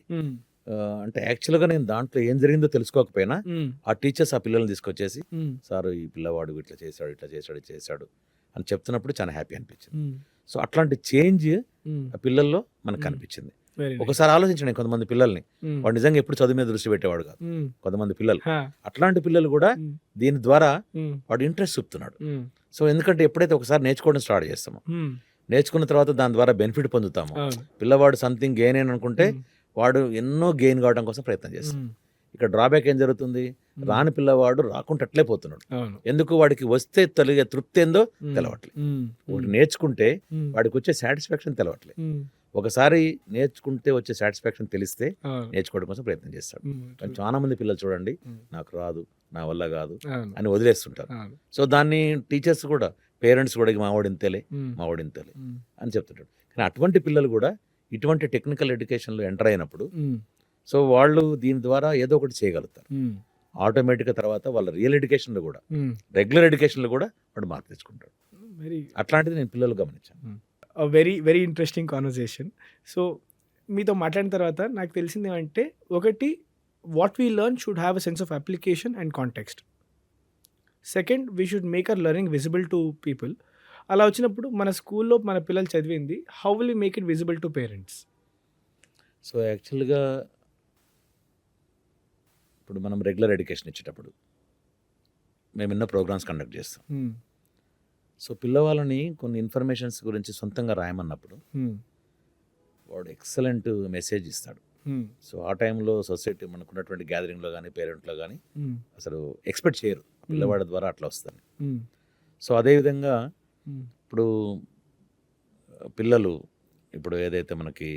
అంటే యాక్చువల్గా నేను దాంట్లో ఏం జరిగిందో తెలుసుకోకపోయినా ఆ టీచర్స్ ఆ పిల్లల్ని తీసుకొచ్చేసి సార్ ఈ పిల్లవాడు ఇట్లా చేశాడు ఇట్లా చేశాడు చేశాడు అని చెప్తున్నప్పుడు చాలా హ్యాపీ అనిపించింది. సో అట్లాంటి చేంజ్ ఆ పిల్లల్లో మనకు కనిపించింది. ఒకసారి ఆలోచించండి, కొంతమంది పిల్లల్ని వాడు నిజంగా ఎప్పుడు చదువు మీద దృష్టి పెట్టేవాడు కాదు, కొంతమంది పిల్లలు అట్లాంటి పిల్లలు కూడా దీని ద్వారా వాడు ఇంట్రెస్ట్ చూపుతున్నాడు. సో ఎందుకంటే ఎప్పుడైతే ఒకసారి నేర్చుకోవడం స్టార్ట్ చేస్తామో, నేర్చుకున్న తర్వాత దాని ద్వారా బెనిఫిట్ పొందుతాము, పిల్లవాడు సంథింగ్ గెయిన్ అని అనుకుంటే వాడు ఎన్నో గెయిన్ కావడం కోసం ప్రయత్నం చేస్తాడు. ఇక్కడ డ్రాబ్యాక్ ఏం జరుగుతుంది? రాని పిల్లవాడు రాకుండా అట్లే పోతున్నాడు. ఎందుకు? వాడికి వస్తే తెలిగే తృప్తి ఏందో తెలవట్లేదు. ఒకటి నేర్చుకుంటే వాడికి వచ్చే సాటిస్ఫాక్షన్ తెలవట్లేదు. ఒకసారి నేర్చుకుంటే వచ్చే సాటిస్ఫాక్షన్ తెలిస్తే నేర్చుకోవడం కోసం ప్రయత్నం చేస్తాడు. కానీ చాలా మంది పిల్లలు చూడండి, నాకు రాదు, నా వల్ల కాదు అని వదిలేస్తుంటారు. సో దాన్ని టీచర్స్ కూడా, పేరెంట్స్ కూడా మావాడింతేలే అని చెప్తుంటాడు. కానీ అటువంటి పిల్లలు కూడా ఇటువంటి టెక్నికల్ ఎడ్యుకేషన్లో ఎంటర్ అయినప్పుడు సో వాళ్ళు దీని ద్వారా ఏదో ఒకటి చేయగలుగుతారు. ఆటోమేటిక్గా తర్వాత వాళ్ళ రియల్ ఎడ్యుకేషన్లో కూడా, రెగ్యులర్ ఎడ్యుకేషన్లో కూడా వాడు మార్క్ తెచ్చుకుంటాడు. అట్లాంటిది నేను పిల్లలు గమనించాను. Very very interesting conversation. So మీతో మాట్లాడిన తర్వాత నాకు తెలిసింది ఏమంటే, ఒకటి what we learn should have a sense of application and context. Second, we should make our learning visible to people. అలా వచ్చినప్పుడు మన స్కూల్లో మన పిల్లలు చదివింది how will you make it visible to parents? So యాక్చువల్గా ఇప్పుడు మనం రెగ్యులర్ ఎడ్యుకేషన్ ఇచ్చేటప్పుడు మేము ఎన్నో ప్రోగ్రామ్స్ కండక్ట్ చేస్తాం. సో పిల్లవాళ్ళని కొన్ని ఇన్ఫర్మేషన్స్ గురించి సొంతంగా రాయమన్నప్పుడు వాడు ఎక్సలెంట్ మెసేజ్ ఇస్తాడు. సో ఆ టైంలో సొసైటీ మనకున్నటువంటి గ్యాదరింగ్లో కానీ పేరెంట్లో కానీ అసలు ఎక్స్పెక్ట్ చేయరు. పిల్లవాడి ద్వారా అట్లా వస్తుంది. హ్మ్. సో అదేవిధంగా హ్మ్. ఇప్పుడు పిల్లలు ఇప్పుడు ఏదైతే మనకి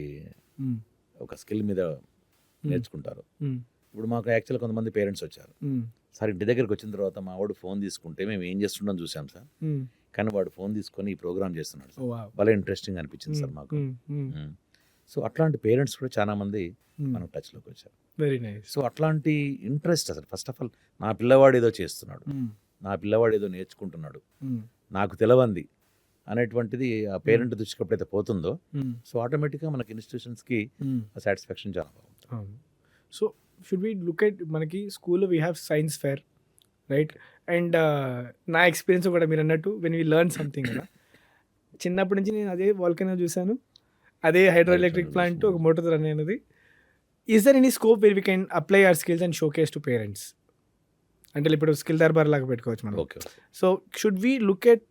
హ్మ్. ఒక స్కిల్ మీద హ్మ్. నేర్చుకుంటారు. హ్మ్. ఇప్పుడు మాకు యాక్చువల్గా కొంతమంది పేరెంట్స్ వచ్చారు. హ్మ్. సార్ ఇంటి దగ్గరికి వచ్చిన తర్వాత మా వాడు ఫోన్ తీసుకుంటే మేము ఏం చేస్తుండం చూసాం సార్, హ్మ్. కానీ వాడు ఫోన్ తీసుకొని ఈ ప్రోగ్రామ్ చేస్తున్నాడు సార్, ఓహ్! వావ్! భలే ఇంట్రెస్టింగ్ అనిపించింది హ్మ్. సార్ మాకు. హ్మ్. హ్మ్. మ్మ్. సో అట్లాంటి పేరెంట్స్ కూడా చాలామంది హ్మ్. మనకు టచ్లోకి వచ్చారు. Very nice. సో అట్లాంటి ఇంట్రెస్ట్ అసలు ఫస్ట్ ఆఫ్ ఆల్ నా పిల్లవాడు ఏదో చేస్తున్నాడు, హ్మ్. నా పిల్లవాడు ఏదో నేర్చుకుంటున్నాడు, హ్మ్. నాకు తెలవంది అనేటువంటిది ఆ హ్మ్. పేరెంట్ దృష్టికి ఎప్పుడైతే పోతుందో హ్మ్. సో ఆటోమేటిక్గా మనకి ఇన్స్టిట్యూషన్స్కి హ్మ్. సాటిస్ఫాక్షన్ చాలా బాగుంటుంది. అవును. So should we look at మనకి స్కూల్లో we have science fair right. And నా ఎక్స్పీరియన్స్ కూడా మీరు అన్నట్టు వెన్ వీ లెర్న్ సంథింగ్ కదా, చిన్నప్పటి నుంచి నేను అదే వాల్కనో చూశాను, అదే హైడ్రో ఎలక్ట్రిక్ ప్లాంట్ ఒక మోటార్ రన్ అయినది. Is there any scope where we can apply our skills and showcase to parents? అంటే ఇప్పుడు స్కిల్ దర్బార్ లాగా పెట్టుకోవచ్చు మనం. Okay okay. So should we look at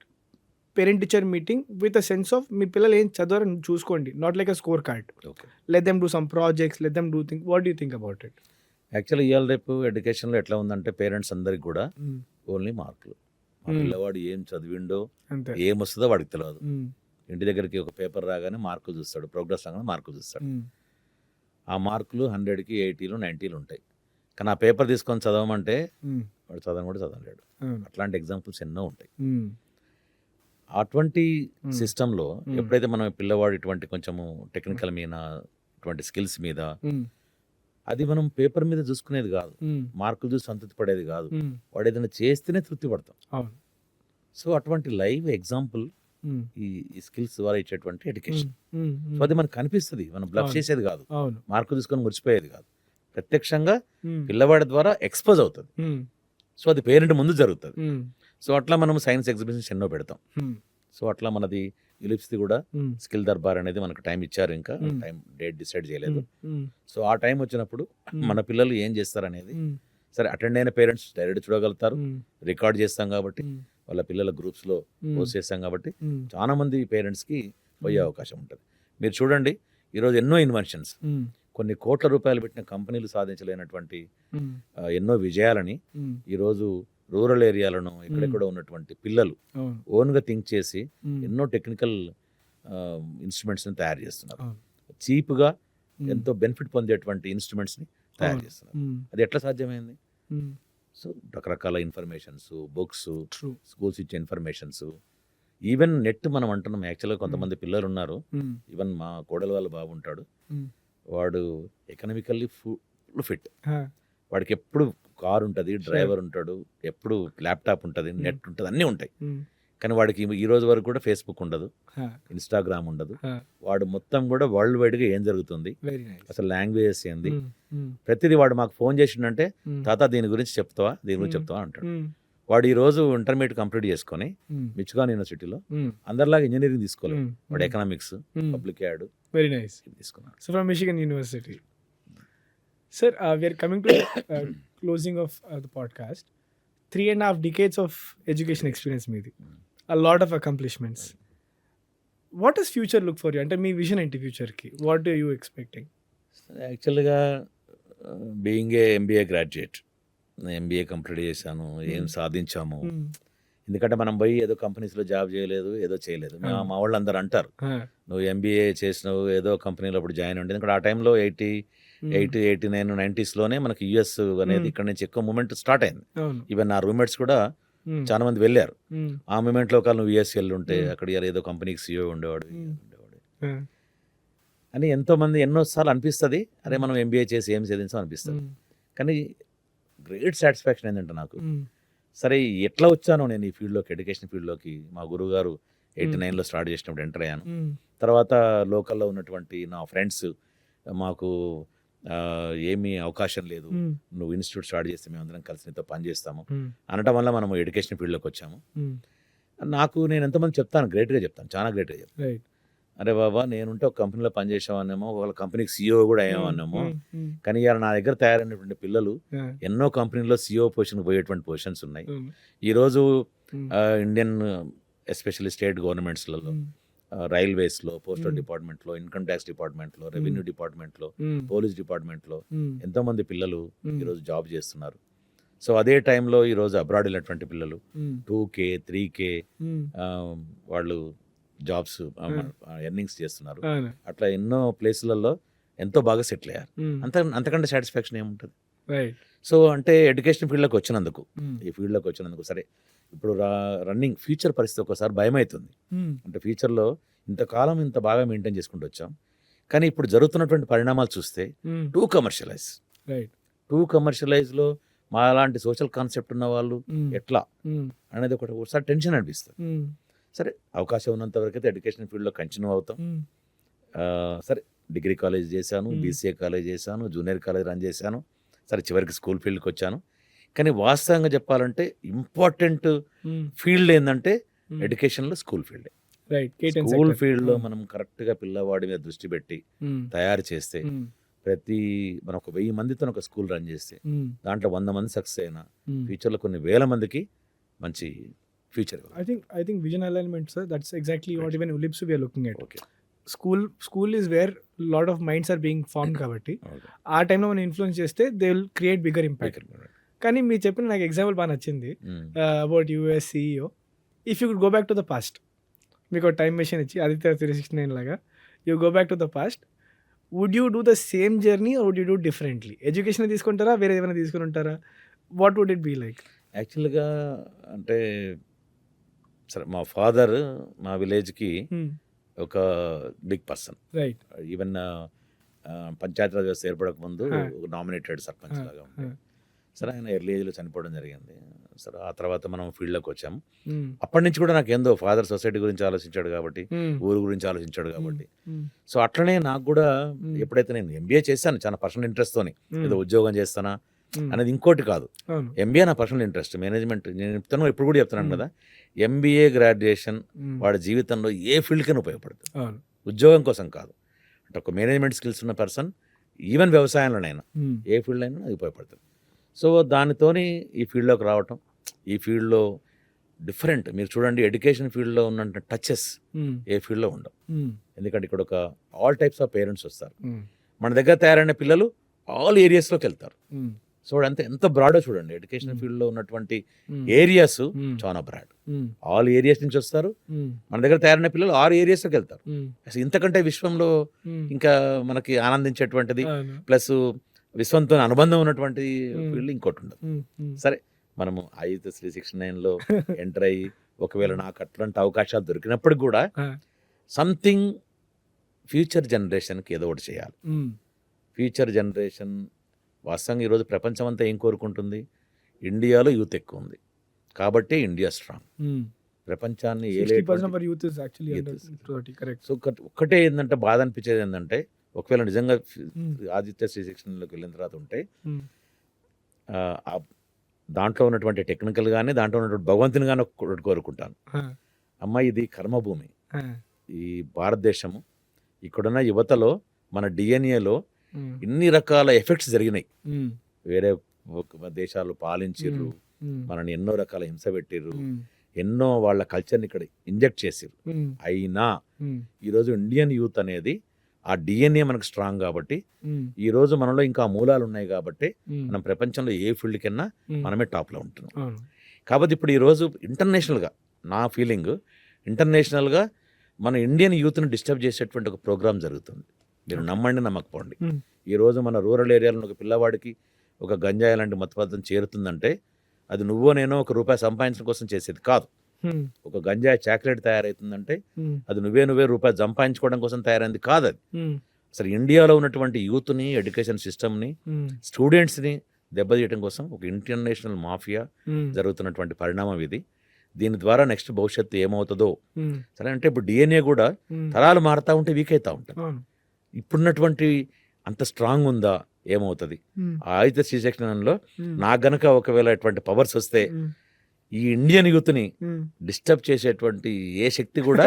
parent teacher meeting with a sense of మీ పిల్లలు ఏం చదవరు చూసుకోండి, not like a score card. Okay. Let them do some projects, let them do think. What do you think about it? Actually ఇవాళ రేపు ఎడ్యుకేషన్లో ఎట్లా ఉందంటే పేరెంట్స్ అందరికి కూడా ఓన్లీ మార్కులు. మా పిల్లవాడు ఏం చదివిండో అంతే. ఏం వస్తుందో వాడికి తెలియదు. ఇంటి దగ్గరికి ఒక పేపర్ రాగానే మార్కులు చూస్తాడు, ప్రోగ్రెస్ రాగానే మార్కులు చూస్తాడు. ఆ మార్కులు 100కి 80లు 90లు ఉంటాయి. కానీ ఆ పేపర్ తీసుకొని చదవమంటే వాడు చదవని కూడా చదవలేడు. అట్లాంటి ఎగ్జాంపుల్స్ ఎన్నో ఉంటాయి. అటువంటి సిస్టంలో ఎప్పుడైతే మనం పిల్లవాడు ఇటువంటి కొంచెము టెక్నికల్ మీద ఇటువంటి స్కిల్స్ మీద అది మనం పేపర్ మీద చూసుకునేది కాదు, మార్కులు చూసి సంతృప్తి పడేది కాదు, వాడు ఏదైనా చేస్తేనే తృప్తి పడతాం. సో అటువంటి లైవ్ ఎగ్జాంపుల్ ఈ స్కిల్స్ ద్వారా ఇచ్చేటువంటి ఎడ్యుకేషన్. సో అది మనకు కనిపిస్తుంది, మనం బ్లఫ్ చేసేది కాదు, మార్కులు తీసుకొని మురిచిపోయేది కాదు, ప్రత్యక్షంగా పిల్లవాడి ద్వారా ఎక్స్పోజ్ అవుతుంది. సో అది పేరెంట్ ముందు జరుగుతుంది. సో అట్లా మనం సైన్స్ ఎగ్జిబిషన్స్ ఎన్నో పెడతాం. సో అట్లా మనది యులిప్స్ది కూడా స్కిల్ దర్బార్ అనేది మనకు టైం ఇచ్చారు, ఇంకా టైం డేట్ డిసైడ్ చేయలేదు. సో ఆ టైం వచ్చినప్పుడు మన పిల్లలు ఏం చేస్తారనేది సరే అటెండ్ అయిన పేరెంట్స్ డైరెక్ట్ చూడగలుగుతారు, రికార్డ్ చేస్తాం కాబట్టి వాళ్ళ పిల్లల గ్రూప్స్లో పోస్ట్ చేస్తాం కాబట్టి చాలా మంది పేరెంట్స్కి పోయే అవకాశం ఉంటుంది. మీరు చూడండి ఈరోజు ఎన్నో ఇన్వెన్షన్స్, కొన్ని కోట్ల రూపాయలు పెట్టిన కంపెనీలు సాధించలేనటువంటి ఎన్నో విజయాలని ఈరోజు రూరల్ ఏరియాలను ఎక్కడెక్కడో ఉన్నటువంటి పిల్లలు ఓన్గా థింక్ చేసి ఎన్నో టెక్నికల్ ఇన్స్ట్రుమెంట్స్ని తయారు చేస్తున్నారు. చీప్గా ఎంతో బెనిఫిట్ పొందేటువంటి ఇన్స్ట్రుమెంట్స్ని తయారు చేస్తున్నారు. అది ఎట్లా సాధ్యమైంది? సో రకరకాల ఇన్ఫర్మేషన్స్, బుక్స్, స్కూల్స్ ఇచ్చే ఇన్ఫర్మేషన్స్, ఈవెన్ నెట్ మనం అంటున్నాం. యాక్చువల్గా కొంతమంది పిల్లలు ఉన్నారు, ఈవెన్ మా కోడల వాళ్ళ బాబు ఉంటాడు, వాడు ఎకనామికల్లీ ఫుల్ ఫిట్, వాడికి ఎప్పుడు కార్ ఉంటుంది, డ్రైవర్ ఉంటాడు, ఎప్పుడు ల్యాప్టాప్ ఉంటుంది, నెట్ ఉంటుంది, అన్నీ ఉంటాయి. కానీ వాడికి ఈ రోజు వరకు కూడా ఫేస్బుక్ ఉండదు, ఇన్స్టాగ్రామ్ ఉండదు. వాడు మొత్తం కూడా వరల్డ్ వైడ్గా ఏం జరుగుతుంది, అసలు లాంగ్వేజెస్ ఏంది, ప్రతిదీ వాడు మాకు ఫోన్ చేసిండంటే తాత దీని గురించి చెప్తావా, దీని గురించి చెప్తావా అంటాడు. వాడు ఈ రోజు ఇంటర్మీడియట్ కంప్లీట్ చేసుకొని మిచిగాన్ యూనివర్సిటీలో అందరిలాగా ఇంజనీరింగ్ తీసుకోలేదు, వాడు economics, public ad very nice తీసుకున్నాడు. So from Michigan university. Sir, we are coming to the closing of the podcast. 3.5 decades of education experience meedi. A lot of accomplishments. What does future look for you? Ante me vision ఏంటి future కి? What are you expecting? యాక్చువల్గా being a MBA graduate, MBA complete చేశాను, ఏం సాధించాము. ఎందుకంటే మనం పోయి ఏదో కంపెనీస్లో జాబ్ చేయలేదు, ఏదో చేయలేదు. మా వాళ్ళు అందరు అంటారు నువ్వు ఎంబీఏ చేసినావు, ఏదో కంపెనీలో అప్పుడు జాయిన్ అయ్యింది. ఎందుకంటే ఆ టైంలో 88, 89, 90స్లోనే మనకి యుఎస్ అనేది ఇక్కడ నుంచి ఎక్కువ మూమెంట్ స్టార్ట్ అయింది. ఈవెన్ నా రూమ్మేట్స్ కూడా చాలా మంది వెళ్ళారు. ఆ మూమెంట్లో ఒకళ్ళు నువ్వు యుఎస్ వెళ్ళి ఉంటే అక్కడ ఏదో కంపెనీకి సీఈఓ ఉండేవాడు అని ఎంతోమంది ఎన్నోసార్లు అనిపిస్తుంది, అరే మనం ఎంబీఏ చేసి ఏం సాధించాం అనిపిస్తుంది. కానీ గ్రేట్ సాటిస్ఫాక్షన్ ఏంటంటే నాకు, సరే ఎట్లా వచ్చానో నేను ఈ ఫీల్డ్లోకి, ఎడ్యుకేషన్ ఫీల్డ్లోకి, మా గురువుగారు 89లో స్టార్ట్ చేసినప్పుడు ఎంటర్ అయ్యాను. తర్వాత లోకల్లో ఉన్నటువంటి నా ఫ్రెండ్స్ మాకు ఏమీ అవకాశం లేదు, నువ్వు ఇన్స్టిట్యూట్ స్టార్ట్ చేస్తే మేమందరం కలిసి నీతో పని చేస్తాము అనటం వల్ల మనం ఎడ్యుకేషన్ ఫీల్డ్లోకి వచ్చాము. నాకు నేను ఎంతమంది చెప్తాను, గ్రేట్గా చెప్తాను, చాలా గ్రేట్గా చెప్తాను. అరే బాబా నేనుంటే ఒక కంపెనీలో పనిచేసామన్నామో, ఒక కంపెనీకి సీఈఓ కూడా అయ్యామన్నామో, కానీ ఇవాళ నా దగ్గర తయారైనటువంటి పిల్లలు ఎన్నో కంపెనీలో సీఈఓ పొజిషన్కి పోయేటువంటి పొజిషన్స్ ఉన్నాయి. ఈరోజు ఇండియన్ ఎస్పెషల్లీ స్టేట్ గవర్నమెంట్స్లలో, రైల్వేస్లో, పోస్టల్ డిపార్ట్మెంట్లో, ఇన్కమ్ ట్యాక్స్ డిపార్ట్మెంట్లో, రెవెన్యూ డిపార్ట్మెంట్లో, పోలీస్ డిపార్ట్మెంట్లో ఎంతోమంది పిల్లలు ఈరోజు జాబ్ చేస్తున్నారు. సో అదే టైంలో ఈరోజు అబ్రాడ్ వెళ్ళినటువంటి పిల్లలు Mm. 2K 3K Mm. వాళ్ళు జాబ్స్ ఎర్నింగ్స్ చేస్తున్నారు. అవును. అట్లా ఎన్నో ప్లేసులలో ఎంతో బాగా సెటిల్ అయ్యారు. Mm. అంతకంటే సాటిస్ఫాక్షన్ ఏముంటుంది? Right. సో అంటే ఎడ్యుకేషన్ ఫీల్డ్లోకి వచ్చినందుకు Mm. ఈ ఫీల్డ్లోకి వచ్చినందుకు సరే ఇప్పుడు రన్నింగ్ ఫ్యూచర్ పరిస్థితి ఒకసారి భయం అవుతుంది. Mm. అంటే ఫ్యూచర్లో ఇంతకాలం ఇంత బాగా మెయింటైన్ చేసుకుంటూ వచ్చాం, కానీ ఇప్పుడు జరుగుతున్నటువంటి పరిణామాలు చూస్తే Mm. To commercialize Right. కమర్షియలైజ్లో మా అలాంటి సోషల్ కాన్సెప్ట్ ఉన్న వాళ్ళు Mm. ఎట్లా Mm. అనేది ఒకసారి టెన్షన్ అనిపిస్తుంది. Mm. సరే అవకాశం ఉన్నంత వరకు అయితే ఎడ్యుకేషన్ ఫీల్డ్లో కంటిన్యూ అవుతాం. Mm. సరే డిగ్రీ కాలేజ్ చేశాను, Mm. బీసీఏ కాలేజ్ చేశాను, జూనియర్ కాలేజ్ రన్ చేశాను, సరే చివరికి స్కూల్ ఫీల్డ్కి వచ్చాను. కానీ వాస్తవంగా చెప్పాలంటే ఇంపార్టెంట్ Mm. ఫీల్డ్ ఏంటంటే Mm. ఎడ్యుకేషన్లో school field. Right. K10 school sector. ఫీల్డ్లో Mm. మనం కరెక్ట్గా పిల్లవాడి మీద దృష్టి పెట్టి Mm. తయారు చేస్తే Mm. మనం ఒక 1000 మందితో ఒక స్కూల్ రన్ చేస్తే Mm. దాంట్లో 100 మంది సక్సెస్ అయినా Mm. ఫ్యూచర్లో కొన్ని వేల మందికి మంచి future. I think vision alignment, sir. That's exactly what Right. even Ulipsu we are looking at. Okay School is where lot of minds are being formed కాబట్టి ఓకే ఆ టైంలో మనం ఇన్ఫ్లుయెన్స్ చేస్తే they will create bigger impact. కానీ మీరు చెప్పిన నాకు example బాగా నచ్చింది about US CEO. If you could go back to the past, మీకు టైం మెషిన్ ఇచ్చి ఆదిత్య 369 లాగా you go back to the past, would you do the same journey or would you do differently? Education తీసుకుంటారా, వేరే ఏమైనా తీసుకుని ఉంటారా? What would it be like? యాక్చువల్గా అంటే సరే మా ఫాదర్ మా విలేజ్కి ఒక big person. Right. Even Panchayati Raj వ్యవస్థ ఏర్పడక ముందు Huh. ఒక నామినేటెడ్ సర్పంచ్ Huh. లాగా ఉండే. Huh. సరే ఆయన ఎర్లీ ఏజ్లో చనిపోవడం జరిగింది. సరే ఆ తర్వాత మనం ఫీల్డ్లోకి వచ్చాము. అప్పటి నుంచి కూడా నాకు ఏందో ఫాదర్ సొసైటీ గురించి ఆలోచించాడు కాబట్టి, ఊరు గురించి ఆలోచించాడు కాబట్టి, సో అట్లనే నాకు కూడా ఎప్పుడైతే నేను ఎంబీఏ చేశాను చాలా పర్సనల్ ఇంట్రెస్ట్తోని, ఏదో ఉద్యోగం చేస్తానా అనేది ఇంకోటి కాదు. అవును. ఎంబీఏ నా పర్సనల్ ఇంట్రెస్ట్, మేనేజ్మెంట్ నేను చెప్తాను, ఇప్పుడు కూడా చెప్తున్నాను కదా, ఎంబీఏ గ్రాడ్యుయేషన్ వాడి జీవితంలో ఏ ఫీల్డ్కైనా ఉపయోగపడుతుంది, అవును. ఉద్యోగం కోసం కాదు. అంటే ఒక మేనేజ్మెంట్ స్కిల్స్ ఉన్న పర్సన్ ఈవెన్ వ్యవసాయంలోనైనా ఏ ఫీల్డ్ అయినా అది ఉపయోగపడుతుంది. సో దానితోని ఈ ఫీల్డ్లోకి రావటం, ఈ ఫీల్డ్లో డిఫరెంట్ మీరు చూడండి ఎడ్యుకేషన్ ఫీల్డ్లో ఉన్న టచెస్ ఏ ఫీల్డ్లో ఉండవు. ఎందుకంటే ఇక్కడ ఒక ఆల్ టైప్స్ ఆఫ్ పేరెంట్స్ వస్తారు, మన దగ్గర తయారైన పిల్లలు ఆల్ ఏరియాస్లోకి వెళ్తారు. సో అంతే ఎంత బ్రాడో చూడండి ఎడ్యుకేషన్ ఫీల్డ్లో ఉన్నటువంటి ఏరియాస్ చాలా బ్రాడ్, ఆల్ ఏరియాస్ నుంచి వస్తారు. మన దగ్గర తయారైన పిల్లలు 6 ఏరియాస్లోకి వెళ్తారు. అసలు ఇంతకంటే విశ్వంలో ఇంకా మనకి ఆనందించేటువంటిది ప్లస్ విశ్వంతో అనుబంధం ఉన్నటువంటి ఫీల్డ్ ఇంకోటి ఉండదు. సరే మనము 369లో ఎంటర్ అయ్యి ఒకవేళ నాకు అట్లాంటి అవకాశాలు దొరికినప్పుడు కూడా సంథింగ్ ఫ్యూచర్ జనరేషన్కి ఏదో ఒకటి చేయాలి. ఫ్యూచర్ జనరేషన్ వాస్తవంగా ఈరోజు ప్రపంచం అంతా ఏం కోరుకుంటుంది? ఇండియాలో యూత్ ఎక్కువ ఉంది కాబట్టి ఇండియా స్ట్రాంగ్. ప్రపంచాన్ని సో ఒక్కటే ఏంటంటే బాధ అనిపించేది ఏంటంటే ఒకవేళ నిజంగా ఆదిత్య 369లోకి వెళ్ళిన తర్వాత ఉంటే దాంట్లో ఉన్నటువంటి టెక్నికల్ కానీ దాంట్లో ఉన్నటువంటి భగవంతుని కానీ కోరుకుంటాను, అమ్మ ఇది కర్మభూమి, ఈ భారతదేశము ఇక్కడున్న యువతలో మన డిఎన్ఏలో ఇన్ని రకాల ఎఫెక్ట్స్ జరిగినాయి. వేరే దేశాలు పాలించిర్రు, మనని ఎన్నో రకాల హింస పెట్టిర్రు, ఎన్నో వాళ్ళ కల్చర్ని ఇక్కడ ఇంజెక్ట్ చేసిర్రు. అయినా ఈరోజు ఇండియన్ యూత్ అనేది ఆ డిఎన్ఏ మనకు స్ట్రాంగ్ కాబట్టి ఈ రోజు మనలో ఇంకా మూలాలు ఉన్నాయి కాబట్టి మనం ప్రపంచంలో ఏ ఫీల్డ్ కన్నా మనమే టాప్లో ఉంటున్నాం. కాబట్టి ఇప్పుడు ఈరోజు ఇంటర్నేషనల్గా నా ఫీలింగ్, ఇంటర్నేషనల్గా మన ఇండియన్ యూత్ని డిస్టర్బ్ చేసేటువంటి ఒక ప్రోగ్రామ్ జరుగుతుంది. మీరు నమ్మండి నమ్మకపోండి, ఈరోజు మన రూరల్ ఏరియాలో ఒక పిల్లవాడికి ఒక గంజాయి లాంటి మత్తు పదార్థం చేరుతుందంటే అది నువ్వో నేనో ₹1 సంపాదించడం కోసం చేసేది కాదు. ఒక గంజాయి చాక్లెట్ తయారవుతుందంటే అది నువ్వే రూపాయి సంపాదించుకోవడం కోసం తయారైంది కాదు. అది అసలు ఇండియాలో ఉన్నటువంటి యూత్ని, ఎడ్యుకేషన్ సిస్టమ్ని, స్టూడెంట్స్ని దెబ్బతీయడం కోసం ఒక ఇంటర్నేషనల్ మాఫియా జరుగుతున్నటువంటి పరిణామం ఇది. దీని ద్వారా నెక్స్ట్ భవిష్యత్తు ఏమవుతుందో సరే అంటే ఇప్పుడు డిఎన్ఏ కూడా తరాలు మారుతూ ఉంటే వీక్ అవుతూ ఉంటాయి. ఇప్పుడున్నటువంటి అంత స్ట్రాంగ్ ఉందా ఏమవుతుంది? ఆ ఆదిత్య 369లో నాకు గనక ఒకవేళ ఇటువంటి పవర్స్ వస్తే ఈ ఇండియన్ యూత్ని డిస్టర్బ్ చేసేటువంటి ఏ శక్తి కూడా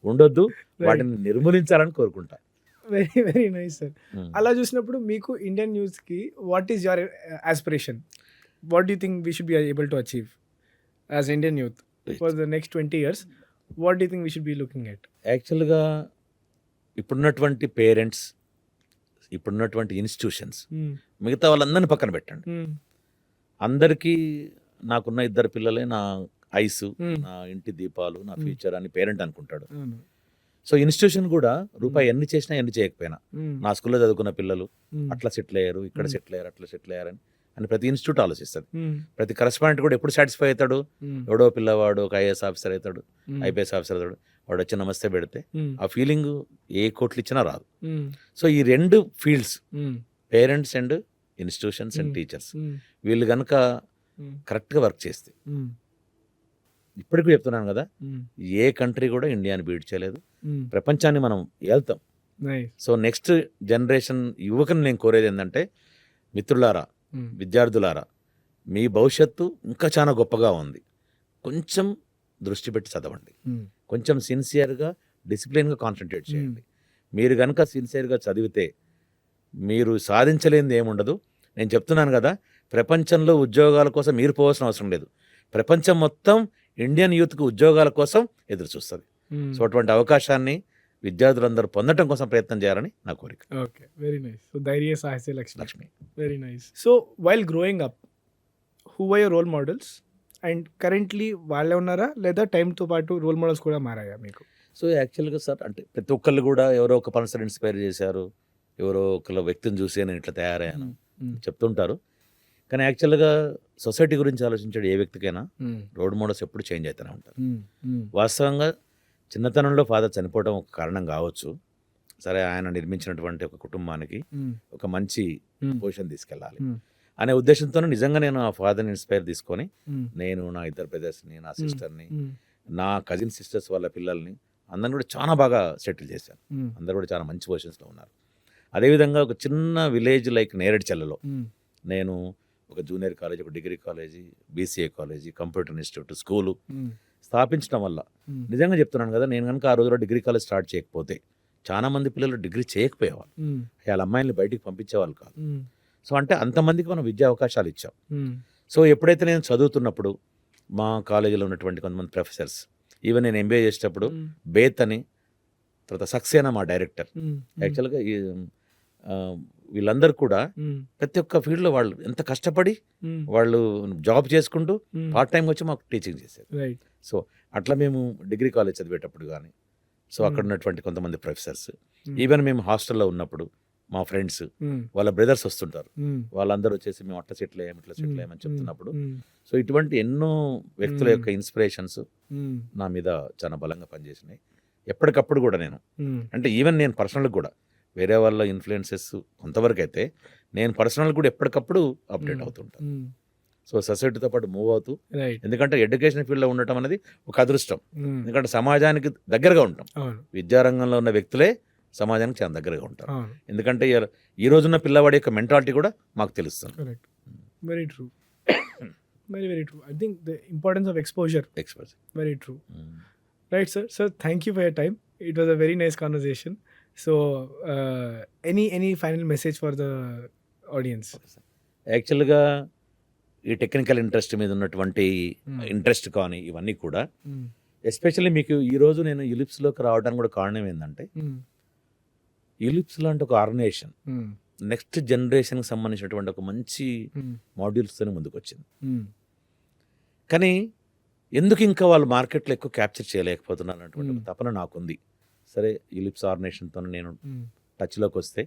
ఉండొద్దు, వాటిని నిర్మూలించాలని కోరుకుంటా. Very very nice sir. అలా చూసినప్పుడు మీకు ఇండియన్ యూత్కి what is your aspiration? What do you think we should be able to achieve as Indian youth for the next 20 years? What do you think we should be looking at? యాక్చువల్గా ఇప్పుడున్నటువంటి parents, ఇప్పుడున్నటువంటి institutions, మిగతా వాళ్ళందరినీ పక్కన పెట్టండి. అందరికీ నాకున్న ఇద్దరు పిల్లలే నా ఐస్, ఉమ్, నా ఇంటి దీపాలు, నా ఉమ్, ఫ్యూచర్ అని పేరెంట్ అనుకుంటాడు. అవును. సో ఇన్స్టిట్యూషన్ కూడా రూపాయి ఉమ్, ఎన్ని చేసినా ఎన్ని చేయకపోయినా ఉమ్, నా స్కూల్లో చదువుకున్న పిల్లలు ఉమ్, అట్లా సెటిల్ అయ్యారు, ఇక్కడ ఉమ్, సెటిల్ అయ్యారు, అట్లా సెటిల్ అయ్యారని అని ప్రతి ఇన్స్టిట్యూట్ ఆలోచిస్తుంది. ఉమ్, ప్రతి కరెస్పాండెంట్ కూడా ఎప్పుడు సాటిస్ఫై అవుతాడు? ఉమ్, ఎవడో పిల్లవాడు ఒక ఐఏఎస్ ఆఫీసర్ అవుతాడు, ఉమ్, ఐపీఎస్ ఆఫీసర్ అవుతాడు, వాడు వచ్చి నమస్తే పెడితే ఉమ్, ఆ ఫీలింగ్ ఏ కోట్లు ఇచ్చినా రాదు. ఉమ్, సో ఈ రెండు fields, um, parents and institutions and um, teachers, um, వీళ్ళు కనుక ఉమ్, కరెక్ట్గా వర్క్ చేస్తే, ఉమ్, ఇప్పటికీ చెప్తున్నాను కదా, ఉమ్, ఏ కంట్రీ కూడా ఇండియాని బీట్ చేయలేదు. ఉమ్, ప్రపంచాన్ని మనం ఏళ్తాం. నైస్. సో నెక్స్ట్ జనరేషన్ యువకుని నేను కోరేది ఏంటంటే, మిత్రులారా, ఉమ్, విద్యార్థులారా, మీ భవిష్యత్తు ఇంకా చాలా గొప్పగా ఉంది. కొంచెం దృష్టి పెట్టి చదవండి, ఉమ్, కొంచెం సిన్సియర్గా డిసిప్లిన్గా కాన్సన్ట్రేట్ ఉమ్, చేయండి. మీరు కనుక సిన్సియర్గా చదివితే మీరు సాధించలేనిది ఏముండదు. నేను చెప్తున్నాను కదా, ప్రపంచంలో ఉద్యోగాల కోసం మీరు పోవాల్సిన అవసరం లేదు. ప్రపంచం మొత్తం ఇండియన్ యూత్కి ఉద్యోగాల కోసం ఎదురు చూస్తుంది. ఉమ్. సో అటువంటి అవకాశాన్ని విద్యార్థులందరూ పొందడం కోసం ప్రయత్నం చేయాలని నా కోరిక. Okay, very nice. So, ధైర్య సాహసే Lakshmi. Lakshmi. Very nice. So, while growing up, who were your role models? And currently వాళ్ళే ఉన్నారా లేదా టైంతో పాటు రోల్ మోడల్స్ కూడా మారాయా మీకు? సో యాక్చువల్గా సార్, అంటే ప్రతి ఒక్కళ్ళు కూడా ఎవరో ఒక పర్సన్ ఇన్స్పైర్ చేశారు, ఎవరో ఒకళ్ళ వ్యక్తిని చూసి నేను ఇట్లా తయారయ్యాను చెప్తుంటారు. కానీ యాక్చువల్గా సొసైటీ గురించి ఆలోచించాడు ఏ వ్యక్తికైనా రోల్ మోడల్స్ ఎప్పుడు చేంజ్ అవుతూనే ఉంటారు. వాస్తవంగా చిన్నతనంలో ఫాదర్ చనిపోవడం ఒక కారణం కావచ్చు. సరే, ఆయన నిర్మించినటువంటి ఒక కుటుంబానికి ఒక మంచి పొజిషన్ తీసుకెళ్ళాలి అనే ఉద్దేశంతో నిజంగా నేను ఆ ఫాదర్ని ఇన్స్పైర్ తీసుకొని నేను నా ఇద్దరు బ్రదర్స్ని, నా సిస్టర్ని, నా కజిన్ సిస్టర్స్ వాళ్ళ పిల్లల్ని అందరిని కూడా చాలా బాగా సెటిల్ చేశాను. అందరూ కూడా చాలా మంచి పొజిషన్స్లో ఉన్నారు. అదేవిధంగా ఒక చిన్న విలేజ్ లైక్ నేరేడ్చల్లలో నేను ఒక జూనియర్ కాలేజ్, ఒక degree college, BCA college, computer institute, school స్థాపించడం వల్ల నిజంగా చెప్తున్నాను కదా, నేను కనుక ఆ రోజులో డిగ్రీ కాలేజ్ స్టార్ట్ చేయకపోతే చాలా మంది పిల్లలు డిగ్రీ చేయకపోయేవాళ్ళు, వాళ్ళ అమ్మాయిల్ని బయటికి పంపించేవాళ్ళు కాదు. సో అంటే అంతమందికి మనం విద్యా అవకాశాలు ఇచ్చాం. సో ఎప్పుడైతే నేను చదువుతున్నప్పుడు మా కాలేజీలో ఉన్నటువంటి కొంతమంది ప్రొఫెసర్స్, ఈవెన్ నేను ఎంబీఏ చేసేటప్పుడు బేత్ అని, తర్వాత సక్సేనా మా డైరెక్టర్, యాక్చువల్గా వీళ్ళందరూ కూడా ప్రతి ఒక్క ఫీల్డ్లో వాళ్ళు ఎంత కష్టపడి వాళ్ళు జాబ్ చేసుకుంటూ పార్ట్ టైం వచ్చి మాకు టీచింగ్ చేశారు. సో అట్లా మేము డిగ్రీ కాలేజ్ చదివేటప్పుడు కానీ, సో అక్కడ ఉన్నటువంటి కొంతమంది ప్రొఫెసర్స్, ఈవెన్ మేము హాస్టల్లో ఉన్నప్పుడు మా ఫ్రెండ్స్ వాళ్ళ బ్రదర్స్ వస్తుంటారు, వాళ్ళందరూ వచ్చేసి మేము అట్లా సెటిల్ అయ్యాం, ఇట్లా సెటిల్ అయ్యామని చెప్తున్నప్పుడు, సో ఇటువంటి ఎన్నో వ్యక్తుల యొక్క ఇన్స్పిరేషన్స్ నా మీద చాలా బలంగా పనిచేసినాయి. ఎప్పటికప్పుడు కూడా నేను, అంటే ఈవెన్ నేను పర్సనల్గా కూడా వేరే వాళ్ళ ఇన్ఫ్లుయెన్సెస్ కొంతవరకు అయితే, నేను పర్సనల్ కూడా ఎప్పటికప్పుడు అప్డేట్ అవుతుంటాను. సో సొసైటీతో పాటు మూవ్ అవుతూ, ఎందుకంటే ఎడ్యుకేషన్ ఫీల్డ్లో ఉండటం అనేది ఒక అదృష్టం. ఎందుకంటే సమాజానికి దగ్గరగా ఉంటాం. విద్యారంగంలో ఉన్న వ్యక్తులే సమాజానికి చాలా దగ్గరగా ఉంటారు. ఎందుకంటే ఈ రోజున్న పిల్లవాడి యొక్క మెంటాలిటీ కూడా మాకు తెలుస్తుంది. Very true, very true. I think the importance of exposure. Very true. Right sir. Sir, thank you for your time. It was a very nice conversation. So any final message for the audience? యాక్చువల్గా ఈ technical interest మీద ఉన్నటువంటి interest కానీ ఇవన్నీ కూడా, especially మీకు ఈరోజు నేను యులిప్స్లోకి రావడానికి కూడా కారణం ఏంటంటే, యులిప్స్ లాంటి ఒక ఆర్గనైజేషన్ నెక్స్ట్ జనరేషన్కి సంబంధించినటువంటి ఒక మంచి మాడ్యూల్స్తోనే ముందుకు వచ్చింది. కానీ ఎందుకు ఇంకా వాళ్ళు మార్కెట్లో ఎక్కువ క్యాప్చర్ చేయలేకపోతున్నారు అన్నటువంటి ఒక తపన నాకుంది. సరే, యులిప్స్ ఆర్గనైజేషన్తో నేను టచ్లోకి వస్తే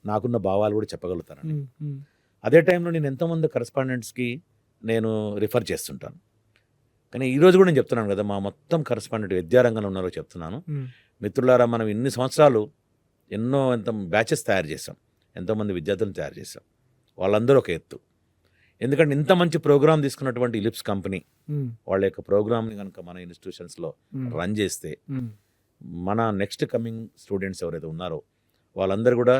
నాకున్న భావాలు కూడా చెప్పగలుగుతానండి. అదే టైంలో నేను ఎంతోమంది కరెస్పాండెంట్స్కి నేను రిఫర్ చేస్తుంటాను. కానీ ఈరోజు కూడా నేను చెప్తున్నాను కదా, మా మొత్తం కరెస్పాండెంట్ విద్యారంగంలో ఉన్నారో చెప్తున్నాను, మిత్రులారా, మనం ఇన్ని సంవత్సరాలు ఎంత బ్యాచెస్ తయారు చేసాం, ఎంతోమంది విద్యార్థులను తయారు చేసాం. వాళ్ళందరూ ఒక ఎత్తు. ఎందుకంటే ఇంత మంచి ప్రోగ్రామ్ తీసుకున్నటువంటి యులిప్స్ కంపెనీ వాళ్ళ యొక్క ప్రోగ్రామ్ని కనుక మన ఇన్స్టిట్యూషన్స్లో రన్ చేస్తే, మన నెక్స్ట్ కమింగ్ స్టూడెంట్స్ ఎవరైతే ఉన్నారో వాళ్ళందరూ కూడా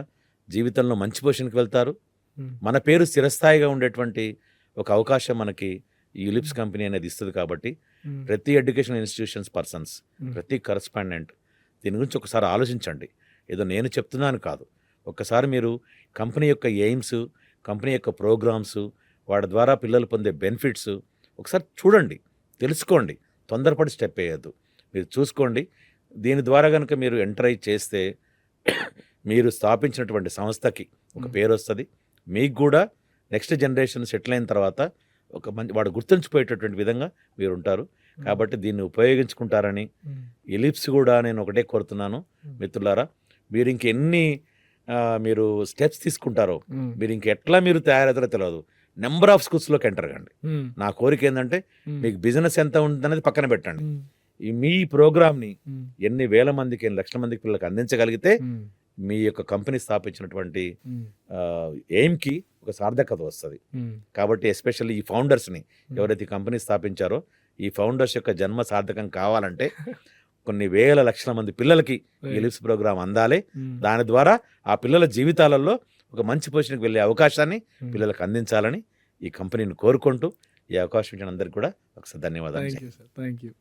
జీవితంలో మంచి పొజిషన్కి వెళ్తారు. మన పేరు స్థిరస్థాయిగా ఉండేటువంటి ఒక అవకాశం మనకి ఈ యులిప్స్ కంపెనీ అనేది ఇస్తుంది. కాబట్టి ప్రతి ఎడ్యుకేషన్ ఇన్స్టిట్యూషన్స్ పర్సన్స్, ప్రతి కరెస్పాండెంట్ దీని గురించి ఒకసారి ఆలోచించండి. ఏదో నేను చెప్తున్నాను కాదు, ఒక్కసారి మీరు కంపెనీ యొక్క ఎయిమ్స్, కంపెనీ యొక్క ప్రోగ్రామ్స్, వాటి ద్వారా పిల్లలు పొందే బెనిఫిట్స్ ఒకసారి చూడండి, తెలుసుకోండి. తొందరపడి స్టెప్ వేయద్దు, మీరు చూసుకోండి. దీని ద్వారా కనుక మీరు ఎంటర్ అయి చేస్తే మీరు స్థాపించినటువంటి సంస్థకి ఒక పేరు వస్తుంది. మీకు కూడా నెక్స్ట్ జనరేషన్ సెటిల్ అయిన తర్వాత ఒక మంచి వాడు గుర్తుంచిపోయేటటువంటి విధంగా మీరుంటారు. కాబట్టి దీన్ని ఉపయోగించుకుంటారని ఎలిప్స్ కూడా నేను ఒకటే కోరుతున్నాను మిత్రులారా. మీరు ఇంకెన్ని మీరు స్టెప్స్ తీసుకుంటారో, మీరు ఇంకెట్లా మీరు తయారవుతారో తెలియదు. నెంబర్ ఆఫ్ స్కూల్స్లోకి ఎంటర్ కండి. నా కోరిక ఏంటంటే మీకు బిజినెస్ ఎంత ఉందనేది పక్కన పెట్టండి. ఈ మీ ప్రోగ్రామ్ని ఎన్ని వేల మందికి, ఎన్ని లక్షల మందికి పిల్లలకు అందించగలిగితే మీ యొక్క కంపెనీ స్థాపించినటువంటి ఎయిమ్కి ఒక సార్థకత వస్తుంది. కాబట్టి ఎస్పెషల్లీ ఈ ఫౌండర్స్ని ఎవరైతే ఈ కంపెనీ స్థాపించారో ఈ ఫౌండర్స్ యొక్క జన్మ సార్థకం కావాలంటే కొన్ని వేల లక్షల మంది పిల్లలకి ఈ లిప్స్ ప్రోగ్రామ్ అందాలి. దాని ద్వారా ఆ పిల్లల జీవితాలలో ఒక మంచి పొజిషన్కి వెళ్ళే అవకాశాన్ని పిల్లలకు అందించాలని ఈ కంపెనీని కోరుకుంటూ ఈ అవకాశం ఇచ్చిన అందరికీ కూడా ఒకసారి ధన్యవాదాలు. Thank you.